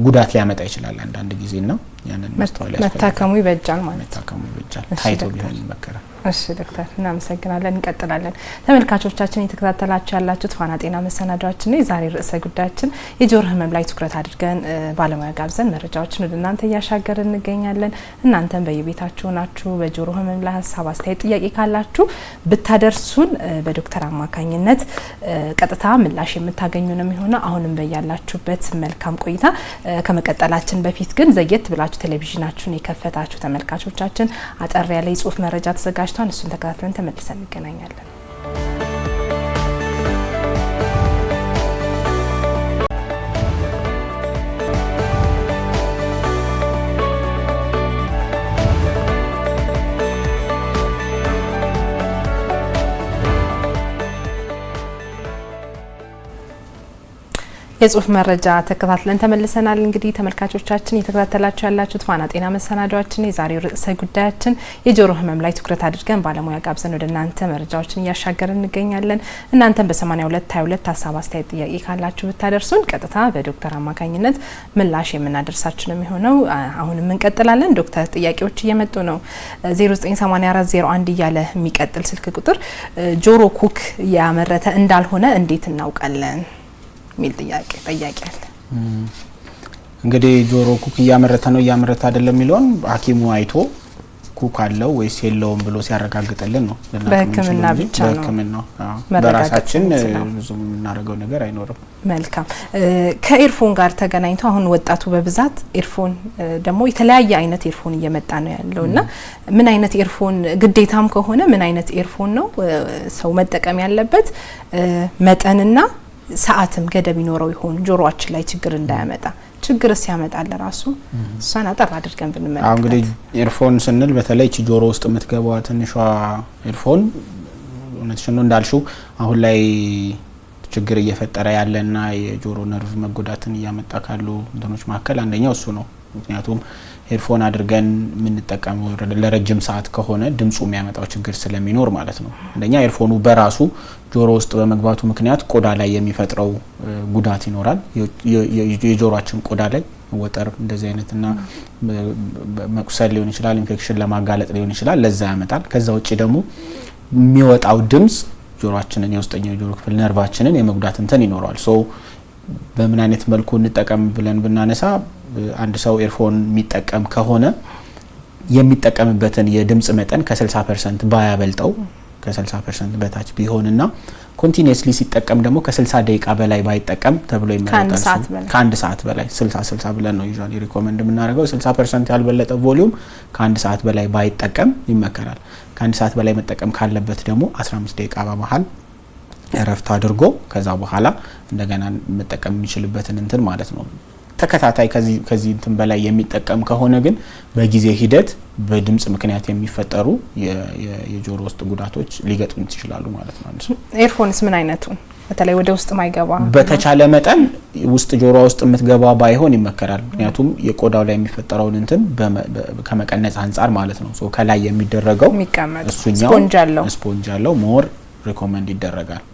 B: ጉዳት ሊያመጣ ይችላል አንዳንድ ጊዜና ያንን ማስተዋል ያስፈልጋል።
A: መታከሙ ይበጃል ማለት
B: መታከሙ ይበጃል ታይቶ ቢሆን ይመከራል።
A: እሺ ዶክተር እናመሰግናለን። እንቀጥላለን። ተመልካቾቻችን እየተከታተላችሁ ያላችሁት ፋና ጤና መሰናዷችን ነው። የዛሬ ርዕሰ ጉዳያችን የጆሮ ህመም ላይ ትኩረት አድርገን ባለሙያ ጋብዘን መረጃዎችን ወደ እናንተ እያሻገርን እንገኛለን። እናንተም በየቤታችሁ ናችሁ በጆሮ ህመም ላይ ሀሳብ፣ አስተያየት፣ ጥያቄ ካላችሁ ብታደርሱን በዶክተር አማካኝነት ቀጥታ ምላሽ የምታገኙ ነው የሚሆነው። አሁንም በያላችሁበት መልካም ቆይታ። ከመቀጠላችን በፊት ግን ዘግየት ብላችሁ ቴሌቪዥናችሁን የከፈታችሁ ተመልካቾቻችን አጠር ያለ የጽሁፍ መረጃ ተዘጋጅቷል። እሱን ተከታትለን ተመልሰን እንገናኛለን። የጽሁፍ መረጃ ተከታትለን ተመልሰናል። እንግዲህ ተመልካቾቻችን እየተከታተላችሁ ያላችሁት ፋና ጤና መሰናዷችን የዛሬው ርዕሰ ጉዳያችን የጆሮ ህመም ላይ ትኩረት አድርገን ባለሙያ ጋብዘን ወደ እናንተ መረጃዎችን እያሻገርን እንገኛለን። እናንተም በ8222 ሀሳብ፣ አስተያየት፣ ጥያቄ ካላችሁ ብታደርሱን ቀጥታ በዶክተር አማካኝነት ምላሽ የምናደርሳችሁ ነው የሚሆነው። አሁንም እንቀጥላለን። ዶክተር ጥያቄዎች እየመጡ ነው። 098401 እያለ የሚቀጥል ስልክ ቁጥር ጆሮ ኩክ ያመረተ እንዳልሆነ እንዴት እናውቃለን ሚል ጥያቄ አለ።
B: እንግዲህ ጆሮ ኩክ እያመረተ ነው እያመረተ አይደለም የሚለውን ሐኪሙ አይቶ ኩክ አለው ወይስ የለውም ብሎ ሲያረጋግጥልን ነው።
A: በህክምና ብቻ ነው።
B: በህክምና በራሳችን ብዙ የምናደርገው ነገር አይኖርም።
A: መልካም። ከኤርፎን ጋር ተገናኝቶ አሁን ወጣቱ በብዛት ኤርፎን ደግሞ የተለያየ አይነት ኤርፎን እየመጣ ነው ያለውና ምን አይነት ኤርፎን ግዴታም ከሆነ ምን አይነት ኤርፎን ነው ሰው መጠቀም ያለበት? መጠንና ሰዓትም ገደብ ይኖረው ይሆን? ጆሮአችን ላይ ችግር እንዳያመጣ፣ ችግርስ ያመጣል ለራሱ እሷን አጠር አድርገን ብንመለከት።
B: እንግዲህ ኤርፎን ስንል በተለይ ጆሮ ውስጥ የምትገባው ትንሿ ኤርፎን እውነትሽን ነው እንዳልሽው አሁን ላይ ችግር እየፈጠረ ያለና የጆሮ ነርቭ መጎዳትን እያመጣ ካሉ እንትኖች መካከል አንደኛው እሱ ነው። ምክንያቱም ኤርፎን አድርገን የምንጠቀመው ለረጅም ሰዓት ከሆነ ድምጹ የሚያመጣው ችግር ስለሚኖር ማለት ነው። አንደኛ ኤርፎኑ በራሱ ጆሮ ውስጥ በመግባቱ ምክንያት ቆዳ ላይ የሚፈጥረው ጉዳት ይኖራል። የጆሮአችን ቆዳ ላይ ወጠር እንደዚህ አይነትና መቁሰል ሊሆን ይችላል፣ ኢንፌክሽን ለማጋለጥ ሊሆን ይችላል፣ ለዛ ያመጣል። ከዛ ውጪ ደግሞ የሚወጣው ድምጽ ጆሮአችንን የውስጠኛው ጆሮ ክፍል ነርቫችንን የመጉዳት እንትን ይኖራል። ሶ በምን አይነት መልኩ እንጠቀም ብለን ብናነሳ አንድ ሰው ኤርፎን የሚጠቀም ከሆነ የሚጠቀምበትን የድምጽ መጠን ከ60% ባያበልጠው ከ60% በታች ቢሆንና ኮንቲኒየስሊ ሲጠቀም ደግሞ ከ60 ደቂቃ በላይ ባይጠቀም ተብሎ ይመረጣል። ከአንድ ሰዓት በላይ 60 ብለን ነው ዩዛሊ ሪኮመንድ የምናደርገው። 60% ያልበለጠ ቮሊዩም ከአንድ ሰዓት በላይ ባይጠቀም ይመከራል። ከአንድ ሰዓት በላይ መጠቀም ካለበት ደግሞ 15 ደቂቃ በመሃል እረፍት አድርጎ ከዛ በኋላ እንደገና መጠቀም የሚችልበትን እንትን ማለት ነው። ተከታታይ ከዚህ እንትን በላይ የሚጠቀም ከሆነ ግን በጊዜ ሂደት በድምጽ ምክንያት የሚፈጠሩ የጆሮ ውስጥ ጉዳቶች ሊገጥሙት ይችላሉ ማለት ነው።
A: ኤርፎንስ ምን አይነቱ በተለይ ወደ ውስጥ ማይገባ
B: በተቻለ መጠን ውስጥ ጆሮ ውስጥ የምትገባ ባይሆን ይመከራል። ምክንያቱም የቆዳው ላይ የሚፈጠረውን እንትን ከመቀነጽ አንፃር ማለት ነው። ሶ ከላይ የሚደረገው እሱኛው ስፖንጅ አለው ሞር ሪኮመንድ ይደረጋል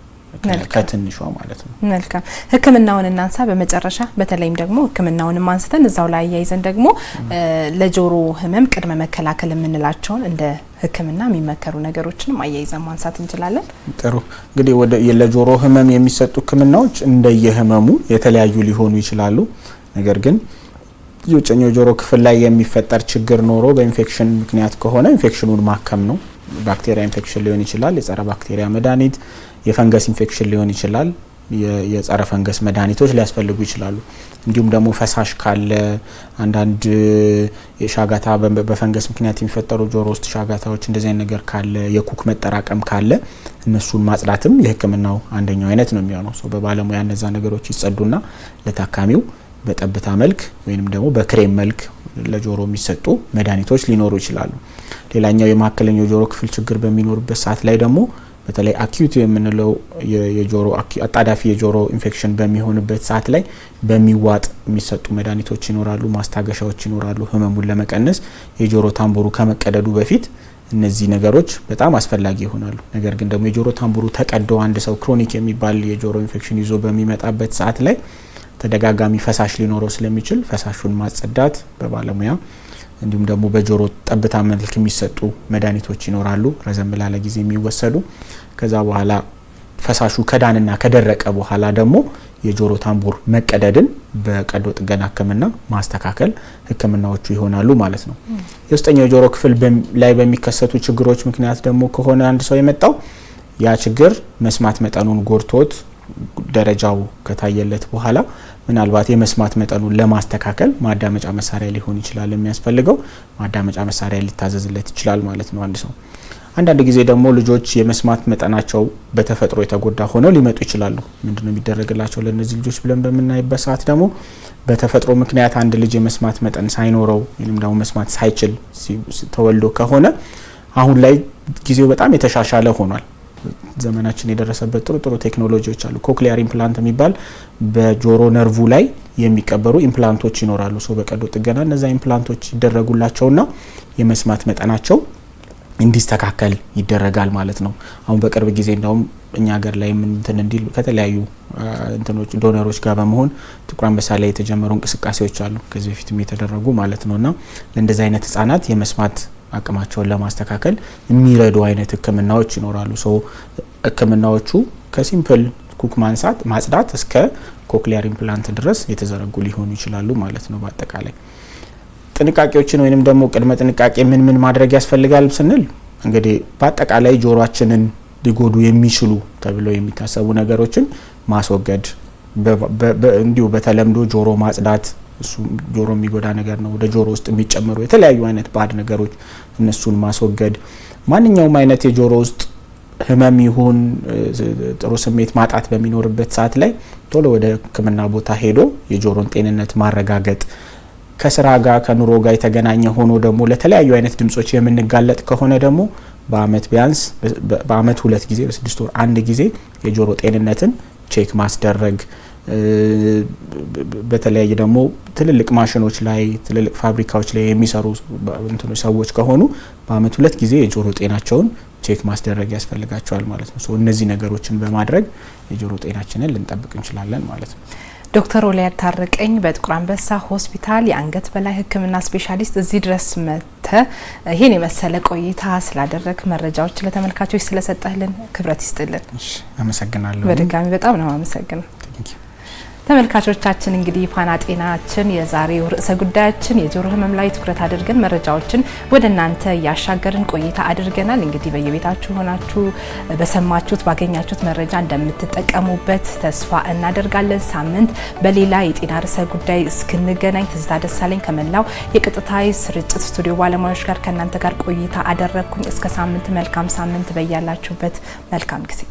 B: ከትንሿ ማለት ነው።
A: መልካም። ህክምናውን እናንሳ በመጨረሻ። በተለይም ደግሞ ህክምናውን ማንስተን እዛው ላይ ያይዘን ደግሞ ለጆሮ ህመም ቅድመ መከላከል የምንላቸውን እንደ ህክምና የሚመከሩ ነገሮችንም አያይዘን ማንሳት እንችላለን።
B: ጥሩ። እንግዲህ ወደ ለጆሮ ህመም የሚሰጡ ህክምናዎች እንደየህመሙ የተለያዩ ሊሆኑ ይችላሉ። ነገር ግን የውጭኛው ጆሮ ክፍል ላይ የሚፈጠር ችግር ኖሮ በኢንፌክሽን ምክንያት ከሆነ ኢንፌክሽኑን ማከም ነው። ባክቴሪያ ኢንፌክሽን ሊሆን ይችላል፣ የጸረ ባክቴሪያ መድኃኒት፣ የፈንገስ ኢንፌክሽን ሊሆን ይችላል፣ የጸረ ፈንገስ መድኃኒቶች ሊያስፈልጉ ይችላሉ። እንዲሁም ደግሞ ፈሳሽ ካለ አንዳንድ የሻጋታ በፈንገስ ምክንያት የሚፈጠሩ ጆሮ ውስጥ ሻጋታዎች እንደዚህ አይነት ነገር ካለ የኩክ መጠራቀም ካለ እነሱን ማጽዳትም የህክምናው አንደኛው አይነት ነው የሚሆነው። ሶ በባለሙያ እነዛ ነገሮች ይጸዱና ለታካሚው በጠብታ መልክ ወይንም ደግሞ በክሬም መልክ ለጆሮ የሚሰጡ መድኃኒቶች ሊኖሩ ይችላሉ። ሌላኛው የመካከለኛው ጆሮ ክፍል ችግር በሚኖርበት ሰዓት ላይ ደግሞ በተለይ አኪዩት የምንለው የጆሮ አጣዳፊ የጆሮ ኢንፌክሽን በሚሆንበት ሰዓት ላይ በሚዋጥ የሚሰጡ መድኃኒቶች ይኖራሉ፣ ማስታገሻዎች ይኖራሉ ህመሙን ለመቀነስ። የጆሮ ታምቡሩ ከመቀደዱ በፊት እነዚህ ነገሮች በጣም አስፈላጊ ይሆናሉ። ነገር ግን ደግሞ የጆሮ ታምቡሩ ተቀዶ አንድ ሰው ክሮኒክ የሚባል የጆሮ ኢንፌክሽን ይዞ በሚመጣበት ሰዓት ላይ ተደጋጋሚ ፈሳሽ ሊኖረው ስለሚችል ፈሳሹን ማጸዳት በባለሙያ እንዲሁም ደግሞ በጆሮ ጠብታ መልክ የሚሰጡ መድኃኒቶች ይኖራሉ ረዘም ላለ ጊዜ የሚወሰዱ ከዛ በኋላ ፈሳሹ ከዳንና ከደረቀ በኋላ ደግሞ የጆሮ ታምቡር መቀደድን በቀዶ ጥገና ህክምና ማስተካከል ህክምናዎቹ ይሆናሉ ማለት ነው። የውስጠኛው ጆሮ ክፍል ላይ በሚከሰቱ ችግሮች ምክንያት ደግሞ ከሆነ አንድ ሰው የመጣው ያ ችግር መስማት መጠኑን ጎርቶት ደረጃው ከታየለት በኋላ ምናልባት የመስማት መጠኑን ለማስተካከል ማዳመጫ መሳሪያ ሊሆን ይችላል የሚያስፈልገው ማዳመጫ መሳሪያ ሊታዘዝለት ይችላል ማለት ነው አንድ ሰው። አንዳንድ ጊዜ ደግሞ ልጆች የመስማት መጠናቸው በተፈጥሮ የተጎዳ ሆነው ሊመጡ ይችላሉ። ምንድነው የሚደረግላቸው ለነዚህ ልጆች ብለን በመናይበት ሰዓት ደግሞ በተፈጥሮ ምክንያት አንድ ልጅ የመስማት መጠን ሳይኖረው ወይንም ደግሞ መስማት ሳይችል ተወልዶ ከሆነ አሁን ላይ ጊዜው በጣም የተሻሻለ ሆኗል። ዘመናችን የደረሰበት ጥሩ ቴክኖሎጂዎች አሉ። ኮክሊያር ኢምፕላንት የሚባል በጆሮ ነርቭ ላይ የሚቀበሩ ኢምፕላንቶች ይኖራሉ። ሰው በቀዶ ጥገና እነዛ ኢምፕላንቶች ይደረጉላቸውና የመስማት መጠናቸው እንዲስተካከል ይደረጋል ማለት ነው። አሁን በቅርብ ጊዜ እንደውም እኛ ሀገር ላይ እንትን እንዲል ከተለያዩ እንትኖች ዶነሮች ጋር በመሆን ጥቁር አንበሳ ላይ የተጀመሩ እንቅስቃሴዎች አሉ ከዚህ በፊትም የተደረጉ ማለት ነውና ለእንደዚህ አይነት ህጻናት የመስማት አቅማቸውን ለማስተካከል የሚረዱ አይነት ህክምናዎች ይኖራሉ። ሶ ህክምናዎቹ ከሲምፕል ኩክ ማንሳት ማጽዳት እስከ ኮክሊያር ኢምፕላንት ድረስ የተዘረጉ ሊሆኑ ይችላሉ ማለት ነው። በአጠቃላይ ጥንቃቄዎችን ወይንም ደግሞ ቅድመ ጥንቃቄ ምን ማድረግ ያስፈልጋል ስንል እንግዲህ በአጠቃላይ ጆሮአችንን ሊጎዱ የሚችሉ ተብለው የሚታሰቡ ነገሮችን ማስወገድ እንዲሁ በተለምዶ ጆሮ ማጽዳት እሱ ጆሮ የሚጎዳ ነገር ነው። ወደ ጆሮ ውስጥ የሚጨመሩ የተለያዩ አይነት ባድ ነገሮች እነሱን ማስወገድ ማንኛውም አይነት የጆሮ ውስጥ ህመም ይሁን ጥሩ ስሜት ማጣት በሚኖርበት ሰዓት ላይ ቶሎ ወደ ህክምና ቦታ ሄዶ የጆሮን ጤንነት ማረጋገጥ ከስራ ጋር ከኑሮ ጋር የተገናኘ ሆኖ ደግሞ ለተለያዩ አይነት ድምጾች የምንጋለጥ ከሆነ ደግሞ በአመት ቢያንስ በአመት 2 ጊዜ በ6 ወር 1 ጊዜ የጆሮ ጤንነትን ቼክ ማስደረግ በተለያየ ደግሞ ትልልቅ ማሽኖች ላይ ትልልቅ ፋብሪካዎች ላይ የሚሰሩ ሰዎች ከሆኑ በአመት 2 ጊዜ የጆሮ ጤናቸውን ቼክ ማስደረግ ያስፈልጋቸዋል ማለት ነው። እነዚህ ነገሮችን በማድረግ የጆሮ ጤናችንን ልንጠብቅ እንችላለን ማለት ነው።
A: ዶክተር ኦሊያድ ታረቀኝ በጥቁር አንበሳ ሆስፒታል የአንገት በላይ ህክምና ስፔሻሊስት እዚህ ድረስ መጥተ ይሄን የመሰለ ቆይታ ስላደረክ መረጃዎች ለተመልካቾች ስለሰጠህልን ክብረት ይስጥልን።
B: እሺ አመሰግናለሁ።
A: በድጋሚ በጣም ነው አመሰግናለሁ። ተመልካቾቻችን እንግዲህ ፋና ጤናችን የዛሬው ርዕሰ ጉዳያችን የጆሮ ህመም ላይ ትኩረት አድርገን መረጃዎችን ወደ እናንተ ያሻገርን ቆይታ አድርገናል። እንግዲህ በየቤታችሁ ሆናችሁ በሰማችሁት ባገኛችሁት መረጃ እንደምትጠቀሙበት ተስፋ እናደርጋለን። ሳምንት በሌላ የጤና ርዕሰ ጉዳይ እስክንገናኝ ትዝታ ደሳለኝ ከመላው የቀጥታ ስርጭት ስቱዲዮ ባለሙያዎች ጋር ከእናንተ ጋር ቆይታ አደረግኩኝ። እስከ ሳምንት መልካም ሳምንት በያላችሁበት መልካም ጊዜ